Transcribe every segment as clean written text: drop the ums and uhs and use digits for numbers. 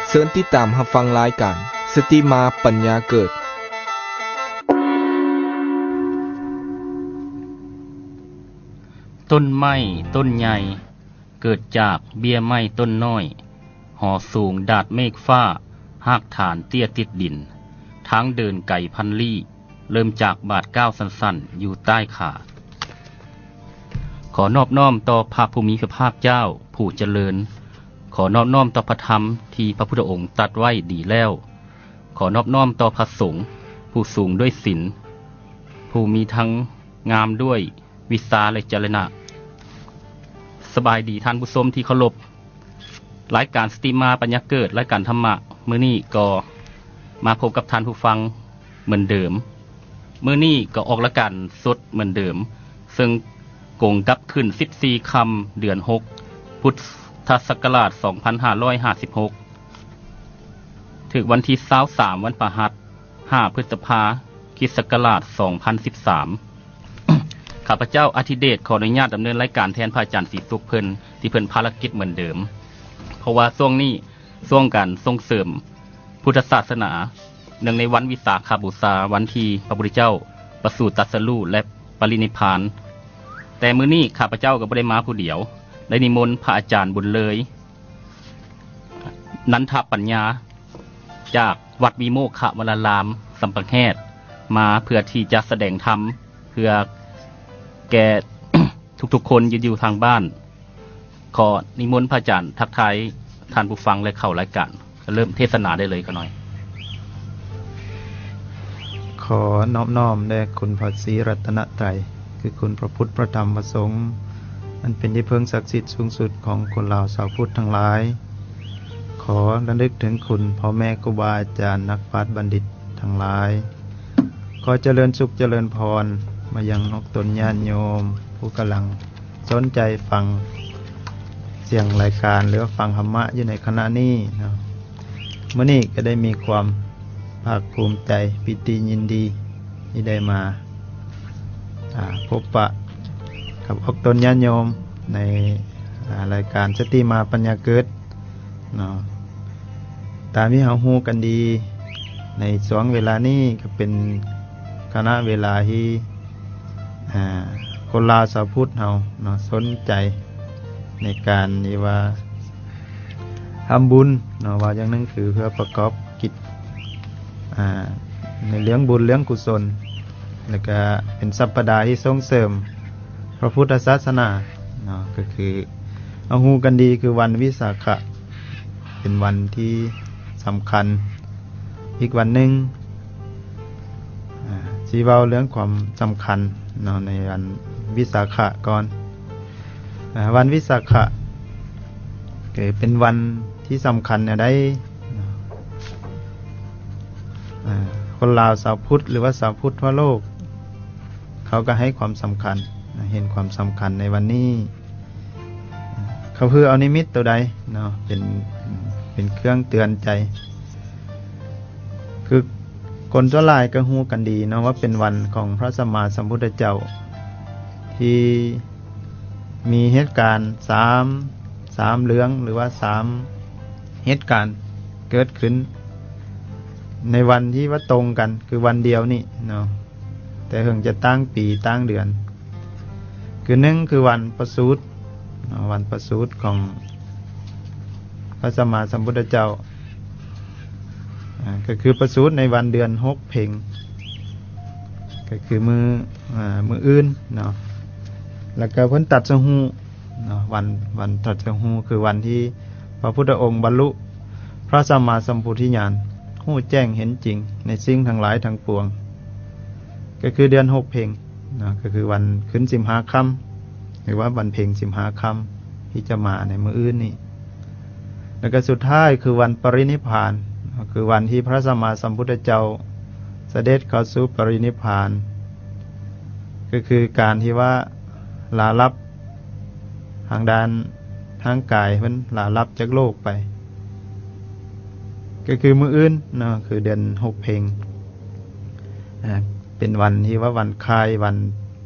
เชิญติดตามรับฟังรายการสตรีมาปัญญาเกิดต้นไม้ต้นใหญ่เกิดจากเบี้ยไม้ต้นน้อยห่อสูงดาดเมฆฟ้าหากฐานเตี้ยติดดินทางเดินไก่พันลี่เริ่มจากบาทก้าวสั้นๆอยู่ใต้ขาขอนอบน้อมต่อพระภูมิพระภาคเจ้าผู้เจริญขอนอบน้อมต่อพระธรรมที่พระพุทธองค์ตรัสไว้ดีแล้วขอนอบน้อมต่อพระสงฆ์ผู้สูงด้วยศีลผู้มีทั้งงามด้วยวิสาและจรณะสบายดีท่านผู้ชมที่เคารพรายการสตรีมมาปัญญาเกิดรายการธรรมะมื้อนี้ก็มาพบกับท่านผู้ฟังเหมือนเดิมมื้อนี้ก็ออกรายการสดเหมือนเดิมซึ่งกงกับขึ้น14ค่ำเดือน6พุทธศักราช2556ถึงวันที่23วันพฤหัส5พฤษภาคมคริสต์ศักราช2013ข้าพเจ้าอาทิเดชขออนุญาตดำเนินรายการแทนพระอาจารย์ศรีสุขเพิ่นที่เพิ่นภารกิจเหมือนเดิมเพราะว่าช่วงนี้ช่วงการส่งเสริมพุทธศาสนาเนื่องในวันวิสาขบูชาวันที่พระพุทธเจ้าประสูติตรัสรู้และปรินิพพานแต่มื้อนี้ข้าพเจ้าก็บ่ได้มาผู้เดียวได้นิมนต์พระอาจารย์บุญเลยนันทปัญญาจากวัดวิโมกขวรารามสัมปังแฮดมาเพื่อที่จะแสดงธรรมเพื่อแก่ ทุกๆคนยืนอยู่ทางบ้านขอนิมนต์พระอาจารย์ทักทายท่านผู้ฟังและเข้ารายการเริ่มเทศนาได้เลยก็หน่อยขอนอบน้อมแด่คุณพระศรีรัตนตรัยคือคุณพระพุทธพระธรรมพระสงฆ์อันเป็นที่พึ่งศักดิ์สิทธิ์สูงสุดของคนเหล่าชาวพุทธทั้งหลายขอระลึกถึงคุณพ่อแม่ครูบาอาจารย์นักปราชญ์บัณฑิตทั้งหลายขอเจริญสุขเจริญพรมายังนกตนญาติโยมผู้กำลังสนใจฟังเสียงรายการหรือฟังธรรมะอยู่ในขณะนี้นะเมื่อนี้ก็ได้มีความภาคภูมิใจปิติยินดีที่ได้มาพบปะกับอกตนญาติโยมในรายการสตรีมาปัญญาเกิดเนาะตามที่เราฮู้กันดีในช่วงเวลานี้ก็เป็นคณะเวลาที่คนลาวชาวพุทธเราเนาะสนใจในการนี้ว่าทำบุญเนาะว่าอย่างนึงคือเพื่อประกอบกิจในเรื่องบุญเรื่องกุศลแล้วก็เป็นสัปดาห์ที่ส่งเสริมพระพุทธศาสนาเนาะก็คือเอาฮู้กันดีคือวันวิสาขะเป็นวันที่สำคัญอีกวันหนึ่งชี้เว้าเรื่องความสำคัญเนาะในวันวิสาขะก่อนวันวิสาขะก็เป็นวันที่สำคัญได้คนลาวชาวพุทธหรือว่าชาวพุทธทั่วโลกเขาก็ให้ความสำคัญเห็นความสำคัญในวันนี้เขาเพื่อเอานิมิตตัวใดเนาะเป็นเครื่องเตือนใจคือคนทั่วหลายก็ฮู้กันดีเนาะว่าเป็นวันของพระสัมมาสัมพุทธเจ้าที่มีเหตุการณ์3เรื่องหรือว่า3เหตุการณ์เกิดขึ้นในวันที่ว่าตรงกันคือวันเดียวนี่เนาะแต่เพิ่งจะตั้งปีตั้งเดือนคือ1คือวันประสูติวันประสูติของพระสัมมาสัมพุทธเจ้าก็คือประสูติในวันเดือน6เพ็งก็คือมืออื่นเนาะแล้วก็เพิ่นตรัสรู้เนาะวันตรัสรู้คือวันที่พระพุทธองค์บรรลุพระสัมมาสัมโพธิญาณรู้แจ้งเห็นจริงในสิ่งทั้งหลายทั้งปวงก็คือเดือน6เพ็งเนาะก็คือวันขึ้น15ค่ำหรือว่าวันเพ็ง15ค่ำที่จะมาในมื้ออื่นนี่แล้วก็สุดท้ายคือวันปรินิพพานคือวันที่พระสัมมาสัมพุทธเจ้าเสด็จเข้าสู่ปรินิพพานก็คือการที่ว่าลาลับทางด้านทางกายเพิ่นลาลับจากโลกไปก็คือมื้ออื่นเนาะคือเดือน6เพ็งเป็นวันที่ว่าวันคายวัน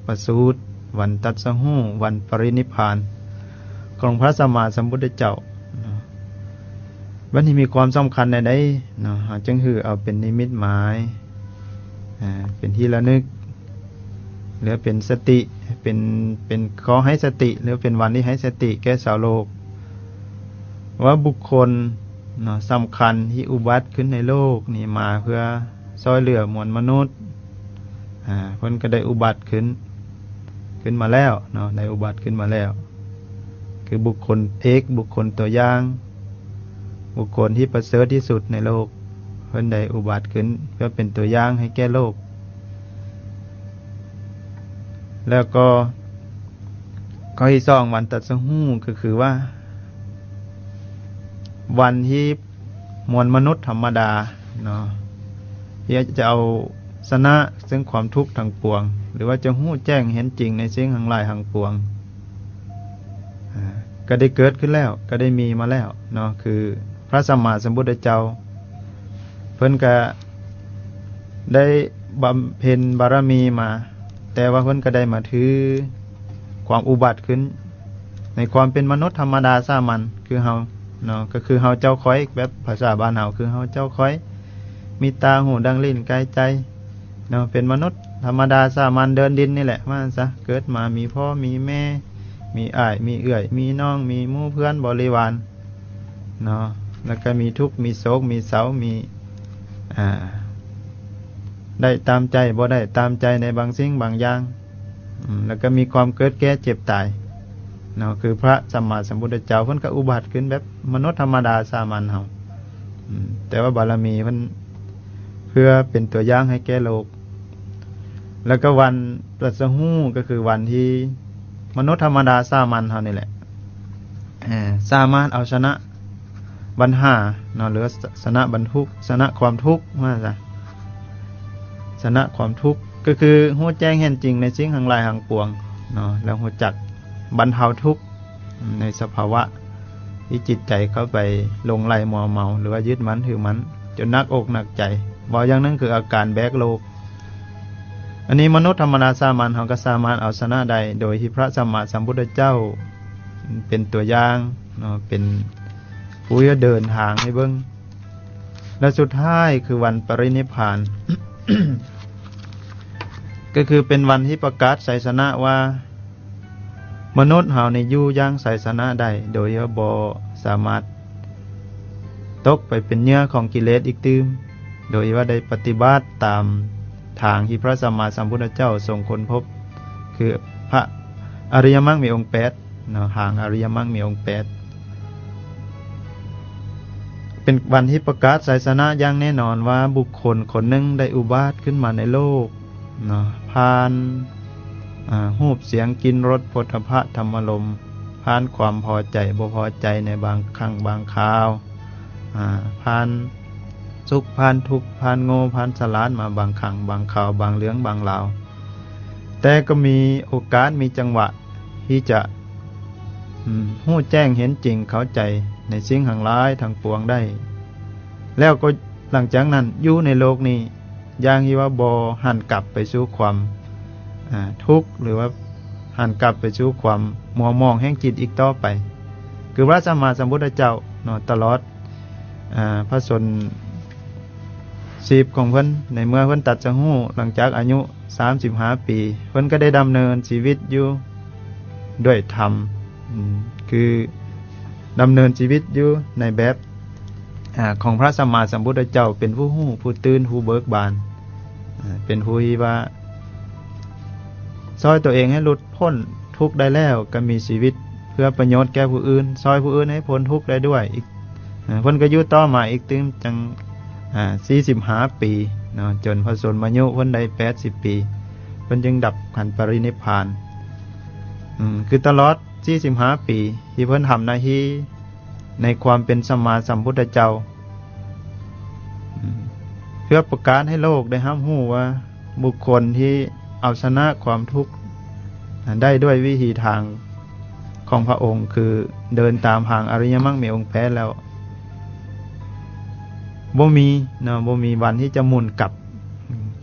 ประสูติวันตรัสรู้วันปรินิพพานของพระสัมมาสัมพุทธเจ้า วันนี้มีความสำคัญในใดเนาะจึงคือเอาเป็นนิมิตหมายเป็นที่ระลึกหรือเป็นสติเป็นขอให้สติหรือเป็นวันที่ให้สติแก่ชาวโลกว่าบุคคลเนาะสำคัญที่อุบัติขึ้นในโลกนี่มาเพื่อช่วยเหลือมวลมนุษย์เพิ่นก็ได้อุบัติขึ้นมาแล้วเนาะได้อุบัติขึ้นมาแล้วคือบุคคลบุคคลตัวอย่างบุคคลที่ประเสริฐที่สุดในโลกเพิ่นได้อุบัติขึ้นเพื่อเป็นตัวอย่างให้แก่โลกแล้วก็ข้อที่สองวันตรัสรู้ก็คือว่าวันที่มวลมนุษย์ธรรมดาเนาะที่จะเอาชนะซึ่งความทุกข์ทั้งปวงหรือว่าจะรู้แจ้งเห็นจริงในสิ่งทั้งหลายทั้งปวงก็ได้เกิดขึ้นแล้วก็ได้มีมาแล้วเนาะคือพระสัมมาสัมพุทธเจ้าเพิ่นก็ได้บำเพ็ญบารมีมาแต่ว่าเพิ่นก็ได้มาถือความอุบัติขึ้นในความเป็นมนุษย์ธรรมดาสามัญคือเฮาเนาะก็คือเฮาเจ้าค้อยแบบภาษาบ้านเฮาคือเฮาเจ้าค้อยมีตาหูดังลิ้นกายใจเนาะเป็นมนุษย์ธรรมดาสามัญเดินดินนี่แหละว่าซะเกิดมามีพ่อมีแม่มีอ้ายมีเอื้อยมีน้องมีหมู่เพื่อนบริวารเนาะแล้วก็มีทุกข์มีโศกมีเศร้ามีได้ตามใจบ่ได้ตามใจในบางสิ่งบางอย่างแล้วก็มีความเกิดแก่เจ็บตายเนาะคือพระสัมมาสัมพุทธเจ้าเพิ่นก็อุบัติขึ้นแบบมนุษย์ธรรมดาสามัญเฮาแต่ว่าบารมีเพิ่นเพื่อเป็นตัวอย่างให้แก่โลกแล้วก็วันตรัสรู้ก็คือวันที่มนุษย์ธรรมดาสามัญเฮานี่แหละสามารถเอาชนะปัญหาเนาะหรือชนะบรรทุกชนะความทุกข์ว่าซะชนะความทุกข์ก็คือรู้แจ้งเห็นจริงในสิ่งทั้งหลายทั้งปวงเนาะแล้วรู้จักบรรเทาทุกข์ในสภาวะที่จิตใจเข้าไปหลงไหลมัวเมาหรือว่ายึดมั่นถือมั่นจนหนักอกหนักใจบ่อย่างนั้นคืออาการแบกโลกอันนี้มนุษย์ธรรมดาสามัญเขาก็สามารถเอาชนะได้โดยที่พระสัมมาสัมพุทธเจ้าเป็นตัวอย่างเนาะเป็นผู้จะเดินทางให้เบิ่งและสุดท้ายคือวันปรินิพพาน ก็คือเป็นวันที่ประกาศไสยชนะว่ามนุษย์เฮาในอยู่อย่างไสยชนะได้โดยบ่สามารถตกไปเป็นเหยื่อของกิเลสอีกตื่มโดยว่าได้ปฏิบัติตามทางที่พระสัมมาสัมพุทธเจ้าทรงค้นพบคือพระอริยมรรคมีองค์8เนาะทางอริยมรรคมีองค์8เป็นวันที่ประกาศไสยชนะอย่างแน่นอนว่าบุคคลคนหนึ่งได้อุบัติขึ้นมาในโลกเนาะผ่านรูปเสียงกลิ่นรสโผฏฐัพพะธรรมารมณ์ผ่านความพอใจบ่พอใจในบางครั้งบางคราวผ่านสุขผ่านทุกข์ผ่านโง่ผ่านฉลาดมาบางครั้งบางคราวบางเรื่องบางราวแต่ก็มีโอกาสมีจังหวะที่จะรู้แจ้งเห็นจริงเข้าใจในสิ่งทั้งหลายทั้งปวงได้แล้วก็หลังจากนั้นอยู่ในโลกนี้อย่างที่ว่าบ่หันกลับไปสู่ความทุกข์หรือว่าหันกลับไปสู่ความมัวมองแห่งจิตอีกต่อไปคือพระสัมมาสัมพุทธเจ้าเนาะตลอดพระชนชีพของเพิ่นในเมื่อเพิ่นตรัสรู้หลังจากอายุ35ปีเพิ่นก็ได้ดำเนินชีวิตอยู่ด้วยธรรมคือดำเนินชีวิตอยู่ในแบบของพระสัมมาสัมพุทธเจ้าเป็นผู้รู้ผู้ตื่นผู้เบิกบานเป็นผู้ที่ว่าซอยตัวเองให้หลุดพ้นทุกข์ได้แล้วก็มีชีวิตเพื่อประโยชน์แก่ผู้อื่นซอยผู้อื่นให้พ้นทุกข์ได้ด้วยอีกเพิ่นก็อยู่ต่อมาอีกถึงจัง45 ปีเนาะจนพระชนมายุเพิ่นได้80 ปีเพิ่นจึงดับขันธ์ปรินิพพานคือตลอด45 ปีที่เพิ่นทำหน้าที่ในความเป็นสัมมาสัมพุทธเจ้าเพื่อประกาศให้โลกได้รับรู้ว่าบุคคลที่เอาชนะความทุกข์ได้ด้วยวิธีทางของพระองค์คือเดินตามทางอริยมรรคมีองค์8แล้วบ่มีเนาะบ่มีวันที่จะหมุนก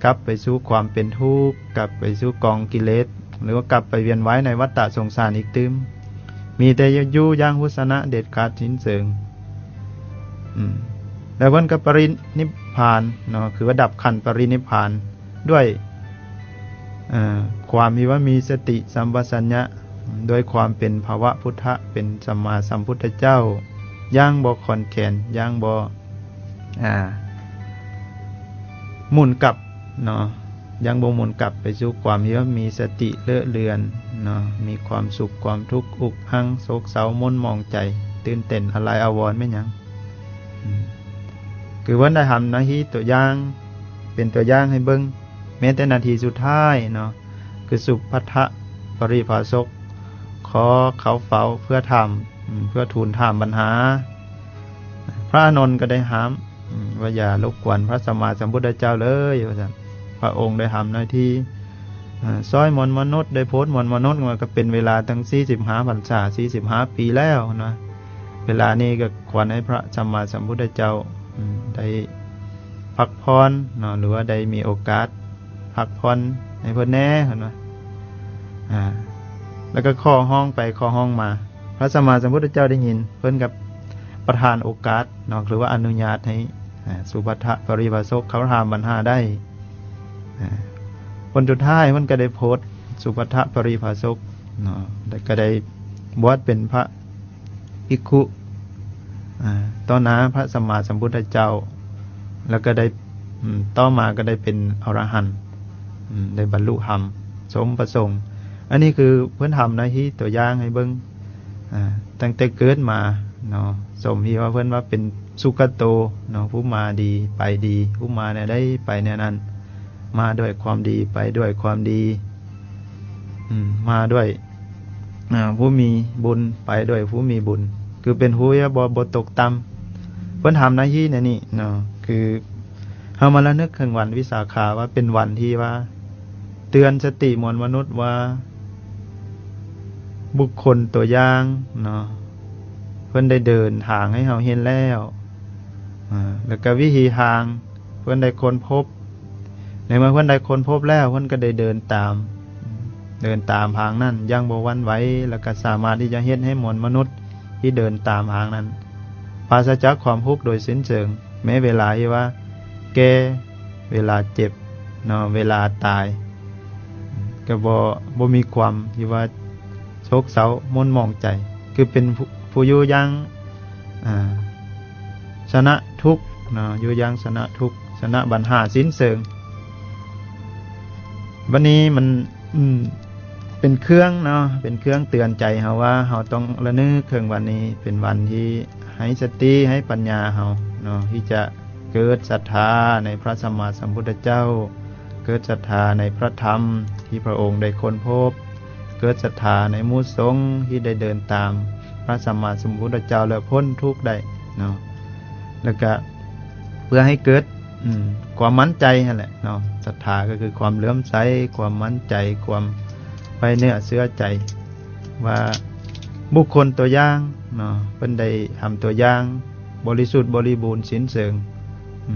ลับไปสู่ความเป็นทุกข์กลับไปสู่กองกิเลสหรือว่ากลับไปเวียนว่ายในวัฏฏะสงสารอีกตึมมีแต่อยู่อย่างหุสนะเด็ดขาดสิ้นเชิง แล้วเพิ่นก็ปรินิพพานเนาะคือว่าดับขันธ์ปรินิพพานด้วยความที่ว่ามีสติสัมปชัญญะด้วยความเป็นภาวะพุทธะเป็นสัมมาสัมพุทธเจ้าย่างบ่คอนแขนย่างบ่หมุนกลับเนาะยังบ่หมุนกลับไปสู่ความที่ว่ามีสติเลอะเลือนเนาะมีความสุขความทุกข์อุกอังโศกเศร้ามนหมองใจตื่นเต้นอะไรอาวรณ์ไม่หยังคือว่าได้ทำหน้าที่ตัวอย่างเป็นตัวอย่างให้เบิ่งแม้แต่นาทีสุดท้ายเนาะคือสุภัททะปริภาสกขอเขาเฝ้าเพื่อเพื่อทูลถามปัญหาพระอานนท์ก็ได้ถามว่าอย่ารบกวนพระสัมมาสัมพุทธเจ้าเลยว่าซั่นพระองค์ได้ทำหน้าที่ซอยมวลมนุษย์ได้โพสต์มวลมนุษย์ก็เป็นเวลาตั้ง45พรรษา45ปีแล้วนะเวลานี้ก็ควรให้พระสัมมาสัมพุทธเจ้าได้พักผ่อนเนาะหรือว่าได้มีโอกาสพักผ่อนให้เพิ่นแน่เห็นไหมแล้วก็ข้อห้องไปข้อห้องมาพระสัมมาสัมพุทธเจ้าได้ยินเพิ่นกับประทานโอกาสเนาะหรือว่าอนุญาตให้สุภัททะปริภาสกเขาถามปัญหาได้คนสุดท้ายมันก็ได้โพสต์สุภัททะปริภาสกเนาะก็ได้บวชเป็นพระภิกขุต่อหน้าพระสัมมาสัมพุทธเจ้าแล้วก็ได้ต่อมาก็ได้เป็นอรหันต์ได้บรรลุธรรมสมประสงค์อันนี้คือเพิ่นทำหน้าที่ตัวอย่างให้เบิ่งตั้งแต่เกิดมาเนาะสมที่ว่าเพิ่นว่าเป็นสุขโตเนาะผู้มาดีไปดีผู้มาเนี่ยได้ไปแนวนั้นมาด้วยความดีไปด้วยความดีมาด้วยผู้มีบุญไปด้วยผู้มีบุญคือเป็นผู้บ่ตกต่ำเพิ่นทำหน้าที่เนี่ยนี่เนาะคือเฮามาละนึกถึงวันวิสาขาว่าเป็นวันที่ว่าเตือนสติมวลมนุษย์ว่าบุคคลตัวอย่างเนาะเพิ่นได้เดินทางให้เฮาเห็นแล้วแล้วก็วิธีทางเพิ่นได้ค้นพบในเมื่อเพิ่นได้ค้นพบแล้วเพิ่นก็ได้เดินตามทางนั้นยังบ่หวั่นไหวแล้วก็สามารถที่จะเฮ็ดให้มวลมนุษย์ที่เดินตามทางนั้นปราศจากความทุกข์โดยสิ้นเชิงแม้เวลาที่ว่าแก่เวลาเจ็บเนาะเวลาตายก็บ่มีความที่ว่าโศกเศร้ามนหมองใจคือเป็นผู้อยู่อย่างชนะทุกข์เนาะอยู่อย่างชนะทุกข์ชนะปัญหาสิ้นเชิงวันนี้มันเป็นเครื่องเนาะเป็นเครื่องเตือนใจเฮาว่าเฮาต้องระลึกถึงวันนี้เป็นวันที่ให้สติให้ปัญญาเฮาเนาะที่จะเกิดศรัทธาในพระสัมมาสัมพุทธเจ้าเกิดศรัทธาในพระธรรมที่พระองค์ได้ค้นพบเกิดศรัทธาในหมู่สงฆ์ที่ได้เดินตามพระสัมมาสัมพุทธเจ้าแล้วพ้นทุกข์ได้เนาะแล้วก็เพื่อให้เกิดความมั่นใจนั่นแหละเนาะศรัทธาก็คือความเลื่อมใสความมั่นใจความไว้เนื้อเชื่อใจว่าบุคคลตัวอย่างเนาะเพิ่นได้ทำตัวอย่างบริสุทธิ์บริบูรณ์สิ้นเชิง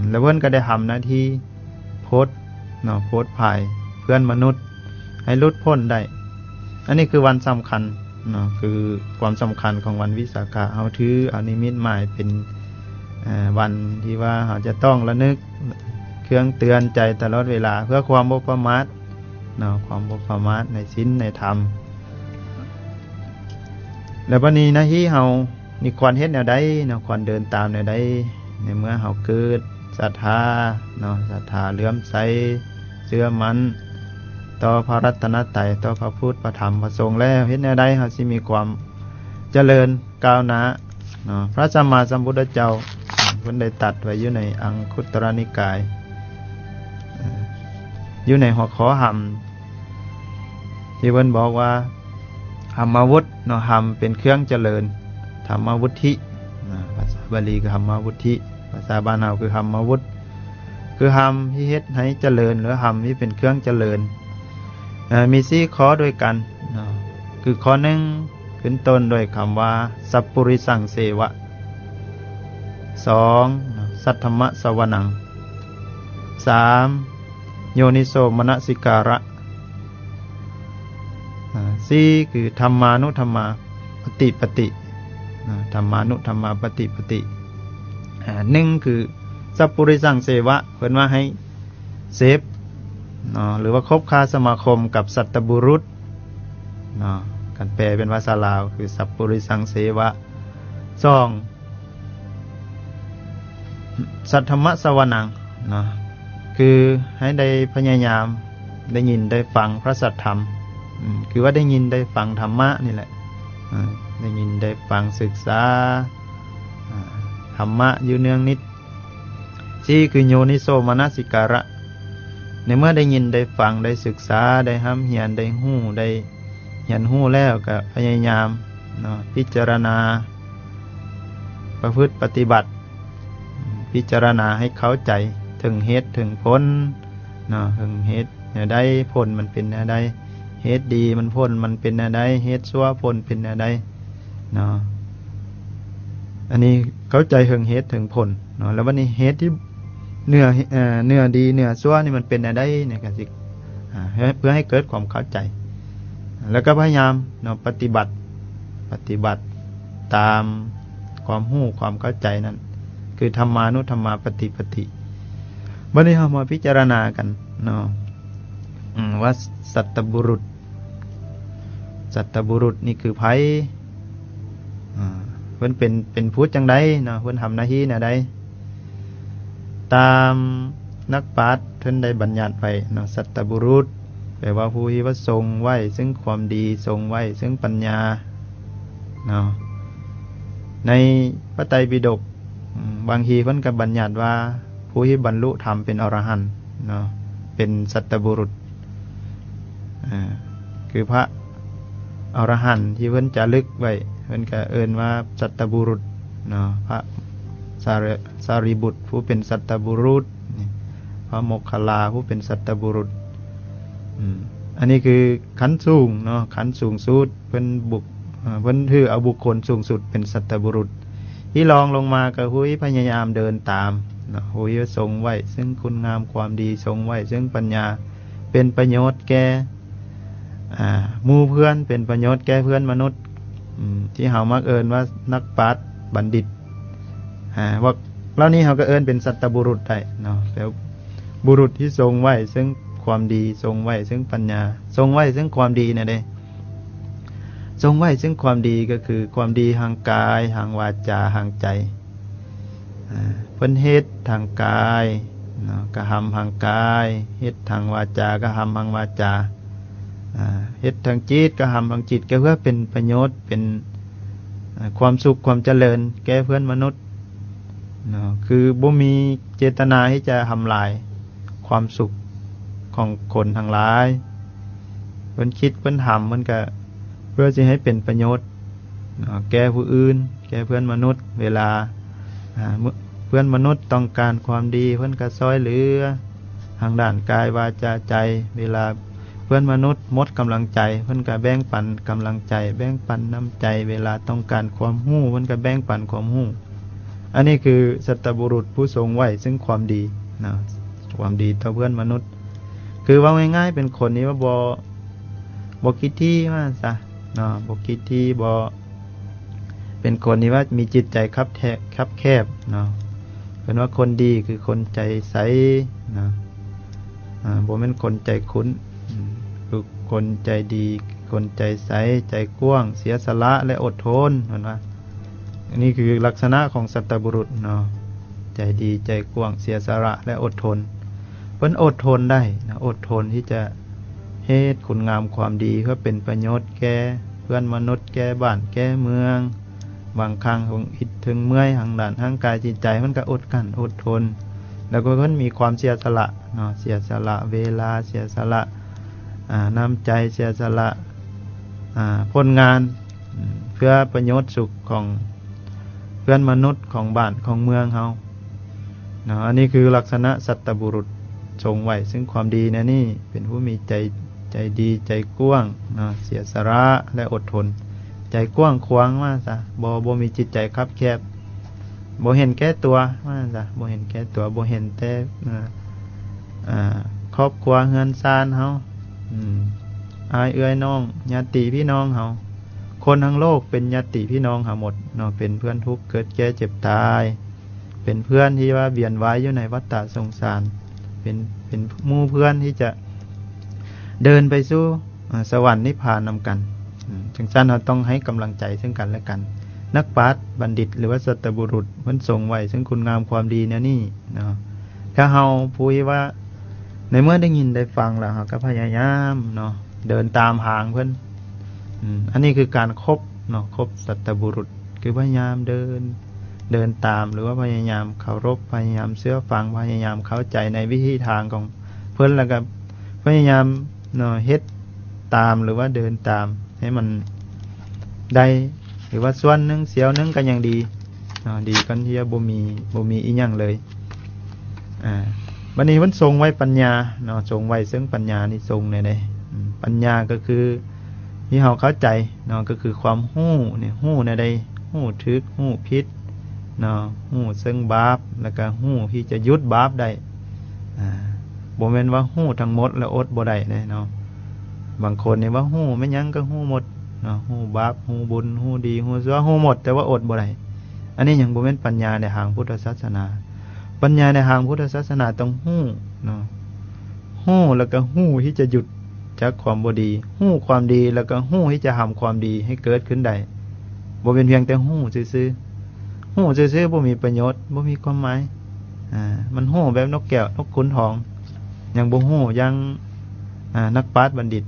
แล้วเพิ่นก็ได้ทำหน้าที่โพสต์เนาะโพสต์ภายเพื่อนมนุษย์ให้หลุดพ้นได้อันนี้คือวันสำคัญเนาะคือความสำคัญของวันวิสาขะเฮาถือเอานิมิตหมายเป็นวันที่ว่าเราจะต้องระลึกเครื่องเตือนใจตลอดเวลาเพื่อความบ่ประมาทเนาะความบ่ประมาทในศีลในธรรมแล้ววันนี้นะที่เฮานี่ควรเฮ็ดแนวใดเนาะควรเดินตามแนวใดในเมื่อเฮาเกิดศรัทธาเนาะศรัทธาเลื่อมใสเชื่อมั่นต่อพระรัตนตรัยต่อพระพุทธพระธรรมพระสงฆ์แล้วเฮ็ดแนวใดเฮาสิมีความเจริญก้าวหน้าเนาะพระสัมมาสัมพุทธเจ้าเพิ่นได้ตรัสไว้อยู่ในอังคุตรนิกายอยู่ในหัวข้อธรรมที่เพิ่นบอกว่าธรรมวุฒิเนาะธรรมเป็นเครื่องเจริญธรรมวุฒิภาษาบาลีคือธรรมวุฒิภาษาบ้านเฮาคือธรรมวุฒิคือธรรมที่เฮ็ดให้เจริญหรือธรรมที่เป็นเครื่องเจริญมี4ข้อด้วยกันเนาะคือข้อ1ขึ้นต้นด้วยคำว่าสัพปุริสังเสวะ2สัทธมะสวนัง3โยนิโสมนสิการะ4คือธรรมานุธรรมาปฏิปติธรรมานุธรรมาปฏิปติ หนึ่งคือสัพปุริสังเสวะเพิ่นว่าให้เสพหรือว่าคบค้าสมาคมกับสัตตบุรุษการแปลเป็นภาษาลาวคือสัพปุริสังเสวะสองสัทธรรมสวนังคือให้ได้พยายามได้ยินได้ฟังพระสัทธรรมคือว่าได้ยินได้ฟังธรรมะนี่แหละได้ยินได้ฟังศึกษาธรรมะอยู่เนืองนิดที่คือโยนิโสมนสิการะในเมื่อได้ยินได้ฟังได้ศึกษาได้ห้ำเหียนได้หู้ได้เหียนหู้แล้วก็พยายามพิจารณาประพฤติปฏิบัติพิจารณาให้เข้าใจถึงเหตุถึงผลถึงเหตุเนี่ยได้ผลมันเป็นเนี่ยได้เหตุดีมันผลมันเป็นเนี่ยได้เหตุชั่วผลเป็นเนี่ยได้อันนี้เข้าใจถึงเหตุถึงผลแล้ววันนี้เหตุที่เนื้อดีเนื้อชั่วนี่มันเป็นเนี่ยได้เนี่ยกันสิเพื่อให้เกิดความเข้าใจแล้วก็พยายามปฏิบัติตามความรู้ความเข้าใจนั้นคือธรรมานุธรรมาปฏิปติวันนี้เรามาพิจารณากันว่าสัตตบุรุษนี่คือไผเพิ่นเป็นผู้จังไดเพิ่นทำหน้าที่แนวใดตามนักปราชญ์เพิ่นได้บัญญัติไว้สัตตบุรุษแปลว่าผู้ที่ว่าทรงไว้ซึ่งความดีทรงไว้ซึ่งปัญญาในพระไตรปิฎกบางทีเพิ่นก็บัญญัติว่าผู้ที่บรรลุธรรมเป็นอรหันต์เป็นสัตตบุรุษคือพระอรหันต์ที่เพิ่นจะลึกไว้เพิ่นก็เอิ้นว่าสัตตบุรุษพระสารีบุตรผู้เป็นสัตตบุรุษพระโมคคัลลาผู้เป็นสัตตบุรุษอันนี้คือขั้นสูงขั้นสูงสุดเพิ่นถือเอาบุคคลสูงสุดเป็นสัตตบุรุษที่รองลงมาก็ผู้ที่พยายามเดินตามผู้ที่ทรงไว้ซึ่งคุณงามความดีทรงไว้ซึ่งปัญญาเป็นประโยชน์แก่หมู่เพื่อนเป็นประโยชน์แก่เพื่อนมนุษย์ที่เฮามักเอิ้นว่านักปราชญ์บัณฑิตว่าเหล่านี้เฮาก็เอิ้นเป็นสัตตบุรุษได้แล้วบุรุษที่ทรงไว้ซึ่งความดีทรงไว้ซึ่งปัญญาทรงไว้ซึ่งความดีเนี่ยเด้ทรงไว้ซึ่งความดีก็คือความดีทางกายทางวาจาทางใจเพิ่นเฮ็ดทางกายก็ทำทางกายเฮ็ดทางวาจาก็ทำทางวาจาเฮ็ดทางจิตก็ทำทางจิตก็เพื่อเป็นประโยชน์เป็นความสุขความเจริญแก่เพื่อนมนุษย์คือบ่มีเจตนาที่จะทำลายความสุขของคนทั้งหลายเพิ่นคิดเพิ่นทำมันก็เพื่อจะให้เป็นประโยชน์แก่ผู้อื่นแก่เพื่อนมนุษย์เวลาเพื่อนมนุษย์ต้องการความดีเพิ่นก็ช่วยเหลือทางด้านกายวาจาใจเวลาเพื่อนมนุษย์หมดกำลังใจเพิ่นก็แบ่งปันกำลังใจแบ่งปันน้ำใจเวลาต้องการความรู้เพิ่นก็แบ่งปันความรู้อันนี้คือสัตตบุรุษผู้ทรงไว้ซึ่งความดีความดีต่อเพื่อนมนุษย์คือว่าง่ายๆเป็นคนนี้ว่าบ่คิดที่ว่าซะบ่คิดที่บ่เป็นคนนี้ว่ามีจิตใจคับแคบเป็นว่าคนดีคือคนใจใสบ่แม่นคนใจคุ้นคือคนใจดีคนใจใสใจกว้างเสียสละและอดทนเหมือนว่าอันนี้คือลักษณะของสัตตบุรุษใจดีใจกว้างเสียสละและอดทนเพิ่นอดทนได้อดทนที่จะเฮ็ดคุณงามความดีเพื่อเป็นประโยชน์แก่เพื่อนมนุษย์แก่บ้านแก่เมืองบางครั้งคงอิดถึงเมื่อยทางด้านทางกายจิตใจมันก็อดกั้นอดทนแล้วก็เพิ่นมีความเสียสละเสียสละเวลาเสียสละน้ำใจเสียสละผลงานเพื่อประโยชน์สุขของเพื่อนมนุษย์ของบ้านของเมืองเฮาอันนี้คือลักษณะสัตตบุรุษทรงไว้ซึ่งความดีนะนี่เป็นผู้มีใจดีใจกว้างเสียสละและอดทนใจกว้างขวางว่าซะบ่มีจิตใจคับแคบบ่เห็นแก่ตัวว่าซะบ่เห็นแก่ตัวบ่เห็นแต่ครอบครัวเฮือนซ่านเฮาอายเอื้อยน้องญาติพี่น้องเฮาคนทั้งโลกเป็นญาติพี่น้องเฮาหมดเป็นเพื่อนทุกข์เกิดแก่เจ็บตาย เป็นเพื่อนที่ว่าเวียนว่ายอยู่ในวัฏฏะสงสารเป็นหมู่เพื่อนที่จะเดินไปสู่สวรรค์นิพพานนำกันจังซั่นเราต้องให้กำลังใจซึ่งกันและกันนักปราชญ์บัณฑิตหรือว่าสัตบุรุษเพิ่นทรงไว้ซึ่งคุณงามความดีแนวนี้เนาะถ้าเฮาพูดว่าในเมื่อได้ยินได้ฟังแล้วเฮาก็พยายามเนาะเดินตามหางเพิ่นอันนี้คือการคบเนาะคบสัตบุรุษคือพยายามเดินตามหรือว่าพยายามเคารพพยายามเชื่อฟังพยายามเข้าใจในวิธีทางของเพิ่นแล้วก็พยายามเนาะเฮ็ดตามหรือว่าเดินตามให้มันได้หรือว่าส่วนหนึงเสียวหนึงก็ยังดีดีกันที่บ่มีอีหยังเลยบัดนี้มันทรงไว้ปัญญาเนาะทรงไว้ซึ่งปัญญานี่ทรงในใดปัญญาก็คือที่เฮาเข้าใจเนาะก็คือความฮู้เนี่ยฮู้ในใดฮู้ถูกฮู้ผิดเนาะฮู้ซึ่งบาปแล้วก็ฮู้ที่จะหยุดบาปได้บ่แม่นว่าฮู้ทั้งหมดแล้วอดบ่ได้เนาะบางคนนี่ว่าฮู้แม่นหยังก็ฮู้หมดเนาะฮู้บาปฮู้บุญฮู้ดีฮู้ชั่วฮู้หมดแต่ว่าอดบ่ได้อันนี้ยังบ่แม่นปัญญาในทางพุทธศาสนาปัญญาในทางพุทธศาสนาต้องฮู้เนาะฮู้แล้วก็ฮู้ที่จะหยุดจากความบ่ดีฮู้ความดีแล้วก็ฮู้ที่จะทำความดีให้เกิดขึ้นได้บ่เป็นเพียงแต่ฮู้ซื่อๆฮู้ซื่อๆบ่มีประโยชน์บ่มีความหมายมันฮู้แบบนกแก้วนกขุนทองยังบ่ฮู้ยังนักปราชญ์บัณฑิต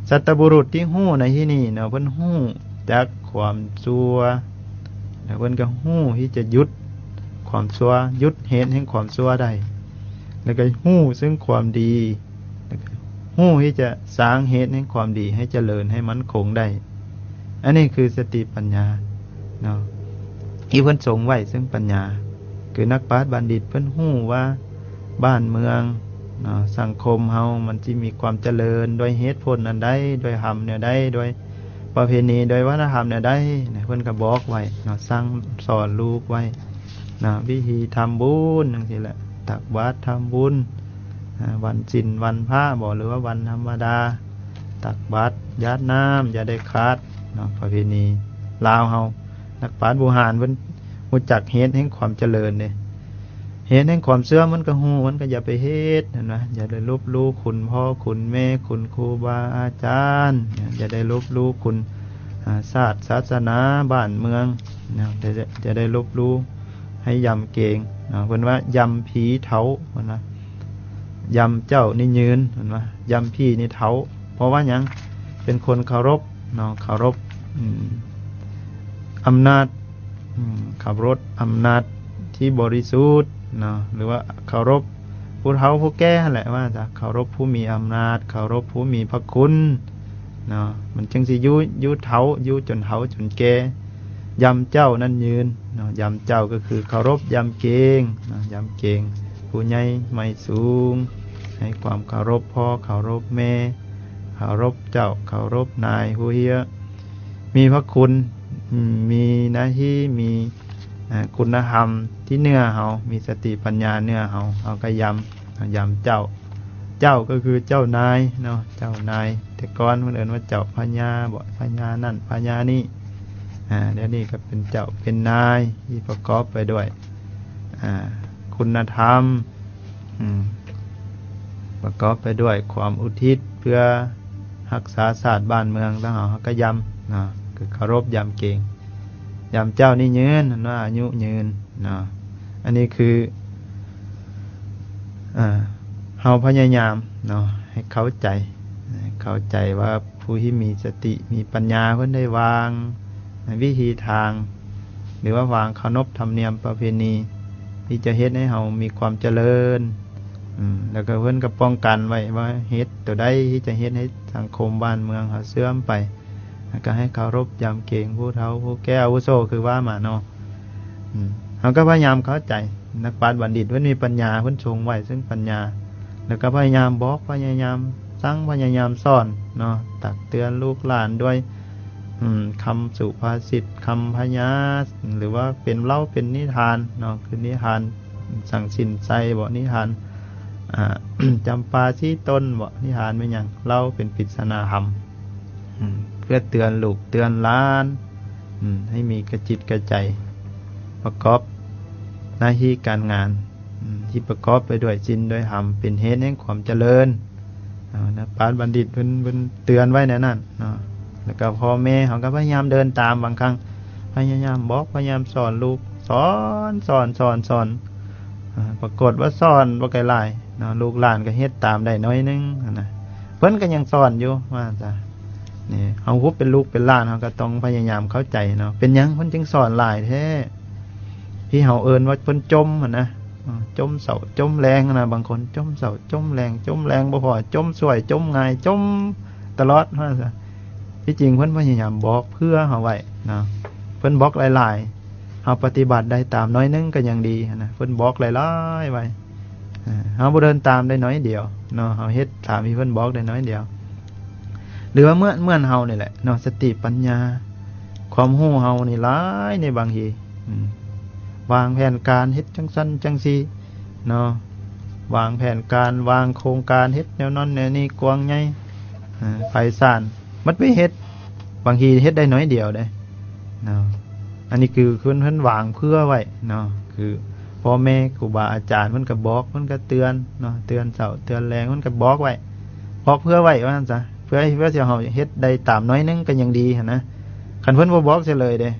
สัตบุรุษที่ฮู้ในที่นี้เนาะเพิ่นฮู้จากความชั่วแล้วเพิ่นก็ฮู้ที่จะหยุดความชั่วหยุดเหตุแห่งความชั่วได้แล้วก็ฮู้ซึ่งความดีแล้วก็ฮู้ที่จะสร้างเหตุแห่งความดีให้เจริญให้มั่นคงได้อันนี้คือสติปัญญาเนาะที่เพิ่นทรงไว้ซึ่งปัญญาคือนักปราชญ์บัณฑิตเพิ่นฮู้ว่าบ้านเมืองสังคมเฮามันสิมีความเจริญโดยเหตุผลอันใดโดยธรรมแนวใดโดยประเพณีโดยวัฒนธรรมแนวใดเพิ่นก็บอกไว้สั่งสอนลูกไว้วิธีทำบุญจังซี่แหละตักบาตรทำบุญวันศีลวันพระบ่หรือว่าวันธรรมดาตักบาตรญาติน้ำอย่าได้ขาดประเพณีลาวเฮานักปราชญ์โบราณเพิ่นรู้จักเหตุแห่งความเจริญเนี่ยเหตุแห่งความเสื่อมมันก็ฮู้มันก็อย่าไปเฮ็ดนะอย่าได้ลบหลู่คุณพ่อคุณแม่คุณครูบาอาจารย์อย่าได้ลบหลู่คุณศาสตร์ศาสนาบ้านเมืองจะได้ลบหลู่ให้ยำเก่งเพิ่นว่ายำผีเถาเพิ่นว่ายำเจ้านี่ยืนเพิ่นว่ายำพี่นี่เถาเพราะว่าหยังเป็นคนเคารพเคารพอำนาจขับรถอำนาจที่บริสุทธิ์หรือว่าเคารพผู้เฒ่าผู้แก่แหละว่าจะเคารพผู้มีอำนาจเคารพผู้มีพระคุณมันจึงสิอยู่เฒ่าอยู่จนเฒ่าจนแก่ยำเจ้านั่นยืนยำเจ้าก็คือเคารพยำเกงยำเกงผู้ใหญ่ไม่สูงให้ความเคารพพ่อเคารพแม่เคารพเจ้าเคารพนายผู้เฮียมีพระคุณมีหน้าที่มีคุณธรรมที่เนื้อเฮามีสติปัญญาเนื้อเฮาก็ยำเจ้าก็คือเจ้านายเจ้านายแต่ก่อนมันเอิ้นว่าเจ้าพญาบ่พญานั่นพญานี่เดี๋ยวนี้ก็เป็นเจ้าเป็นนายที่ประกอบไปด้วยคุณธรรมประกอบไปด้วยความอุทิศเพื่อรักษาศาสตร์บ้านเมืองแล้วเฮาก็ยำคือเคารพยำเก่งยำเจ้านี่ยืนว่าอายุยืนอันนี้คือเฮาพยายามให้เข้าใจว่าผู้ที่มีสติมีปัญญาเพิ่นได้วางวิธีทางหรือว่าวางขนบธรรมเนียมประเพณีที่จะเฮ็ดให้เฮามีความเจริญแล้วก็เพิ่นก็ป้องกันไว้ว่าเฮ็ดตัวใดที่จะเฮ็ดให้สังคมบ้านเมืองเฮาเสื่อมไปก็ให้เคารพยำเกรงผู้เฒ่าผู้แก่อาวุโสคือว่ามาเขาก็พยายามเข้าใจนักปราชญ์บัณฑิตเพิ่นมีปัญญาเพิ่นทรงไว้ซึ่งปัญญาแล้วก็พยายามบอกพยายามสั่งพยายามสอนตักเตือนลูกหลานด้วยคำสุภาษิตคำพยาหรือว่าเป็นเล่าเป็นนิทานคือนิทานสั่งสินใจบ่นิทานจำปาที่ต้นบ่นิทานเป็นอย่างเล่าเป็นปริศนาธรรมเพื่อเตือนลูกเตือนหลานให้มีกระจิตกระใจประกอบ น้าที่การงานที่ประกอบไปด้วยศีลด้วยธรรมเป็นเหตุแห่งความเจริญนะปราชญ์บัณฑิตเพิ่นเตือนไว้ในนั้นเนาะแล้วก็พ่อแม่เขาก็พยายามเดินตามบางครั้งพยายามบอกพยายามสอนลูกสอนปรากฏว่าสอนบ่ไกลหลายเนาะลูกหลานก็เฮ็ดตามได้น้อยนึงนะเพิ่นก็ยังสอนอยู่ว่าจ้ะนี่เฮาผู้เป็นลูกเป็นหลานเฮาก็ต้องพยายามเข้าใจเนาะเป็นหยังเพิ่นจึงสอนหลายแท้ที่เฮาเอิ้นว่าเพิ่นจมหั่นนะจมเสาจมแรงนะบางคนจมเสาจมแรงบ่พอจมสวยจมง่ายจมตลอดว่าจ้ะที่จริงเพิ่นพยายามบอกเพื่อเฮาไว้นะเพิ่นบอกหลายๆเฮาปฏิบัติได้ตามน้อยนึงก็ยังดีนะเพิ่นบอกหลายๆไว้เฮาบ่เดินตามได้น้อยเดียวเนาะเฮาเฮ็ดตามที่เพิ่นบอกได้น้อยเดียวหรือว่าเมื่อเฮานี่แหละเนาะสติปัญญาความรู้เฮานี่หลายในบางทีวางแผนการเฮ็ดจังซั่นจังซี่เนาะวางแผนการวางโครงการเฮ็ดแนวนั้นแนวนี้กว้างใหญ่ไพศาลมันไปเฮ็ดบางทีเฮ็ดได้น้อยเดียวเด้เนาะอันนี้คือเพิ่นวางเพื่อไว้เนาะคือพ่อแม่ครูบาอาจารย์เพิ่นก็บอกเพิ่นก็เตือนเนาะเตือนเช้าเตือนแลงเพิ่นก็บอกไว้บอกเพื่อไว้ว่าซั่นซะเพื่อสิเฮาเฮ็ดได้ตามน้อยนึงก็ยังดีหั่นนะคันเพิ่นบ่บอกเสียเลยเด้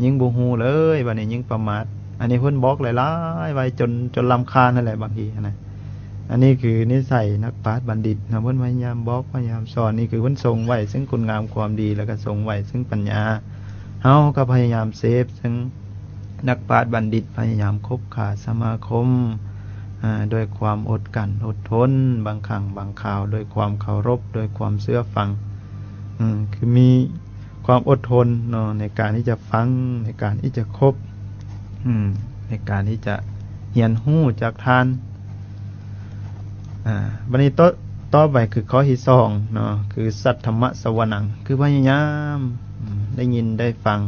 ยิ่งบ่ฮู้เลยบัดนี้ยิ่งประมาทอันนี้เพิ่นบอกหลายๆไว้จนรำคาญนั่นแหละบางทีนะอันนี้คือนิสัยนักปราชญ์บัณฑิตนะเพิ่นพยายามบอกพยายามสอนนี่คือเพิ่นทรงไว้ซึ่งคุณงามความดีแล้วก็ทรงไว้ซึ่งปัญญาเฮาก็พยายามเสพซึ่งนักปราชญ์บัณฑิตพยายามคบค้าสมาคมด้วยความอดกั้นอดทนบางครั้งบางคราวด้วยความเคารพด้วยความเชื่อฟังคือมีความอดทนเนาะในการที่จะฟังในการที่จะคบในการที่จะเรียนรู้จากทานวันนี้ต่อไปคือข้อที่2เนาะคือสัทธรรมสวนังคือพยายามได้ยินได้ฟัง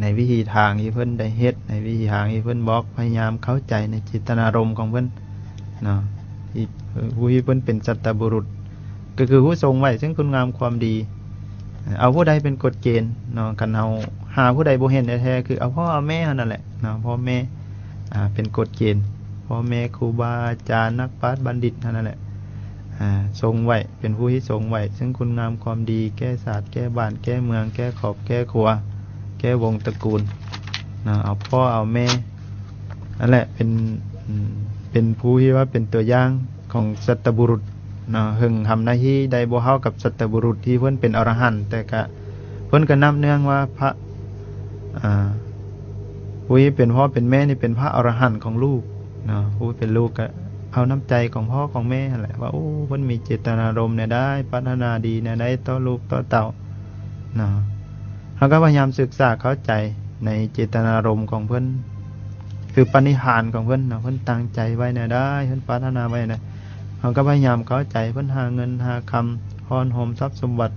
ในวิธีทางที่เพิ่นได้เฮ็ดในวิธีทางที่เพิ่นบอกพยายามเข้าใจในจิตนารมณ์ของเพิ่นเนาะที่ผู้ที่เพิ่นเป็นสัตตบุรุษก็คือผู้ทรงไว้ซึ่งคุณงามความดีเอาผู้ใดเป็นกฎเกณฑ์เนาะกันเอาหาผู้ใดบ่เห็นแท้ๆคือเอาพ่อเอาแม่นั่นแหละเนาะพ่อแม่เป็นกฎเกณฑ์พ่อแม่ครูบาอาจารย์นักปราชญ์บัณฑิตนั่นแหละทรงไว้เป็นผู้ที่ทรงไว้ซึ่งคุณงามความดีแก้ศาสตร์แก้บ้านแก้เมืองแก้ขอบแก้ครัวแก้วงตระกูลเนาะเอาพ่อเอาแม่นั่นแหละเป็นผู้ที่ว่าเป็นตัวอย่างของสัตตบุรุษเนาะหึงทำหน้าที่ใดบ่เฮากับสัตตบุรุษที่เพิ่นเป็นอรหันต์แต่ก็เพิ่นก็นับเนื่องว่าพระผู้ที่เป็นพ่อเป็นแม่นี่เป็นพระอรหันต์ของลูกเนาะผู้เป็นลูกก็เอาน้ำใจของพ่อของแม่นั่นแหละว่าโอ้เพิ่นมีเจตนารมณ์เนี่ยได้พัฒนาดีเนี่ยได้ต่อลูกต่อเต้าเนาะเฮาก็พยายามศึกษาเข้าใจในเจตนารมณ์ของเพิ่นคือปณิธานของเพิ่นเนาะเพิ่นตั้งใจไว้เนี่ยได้เพิ่นพัฒนาไว้เนี่ยเขาก็พยายามเข้าใจเพิ่นหาเงินหาคำพรโหมทรัพย์สมบัติ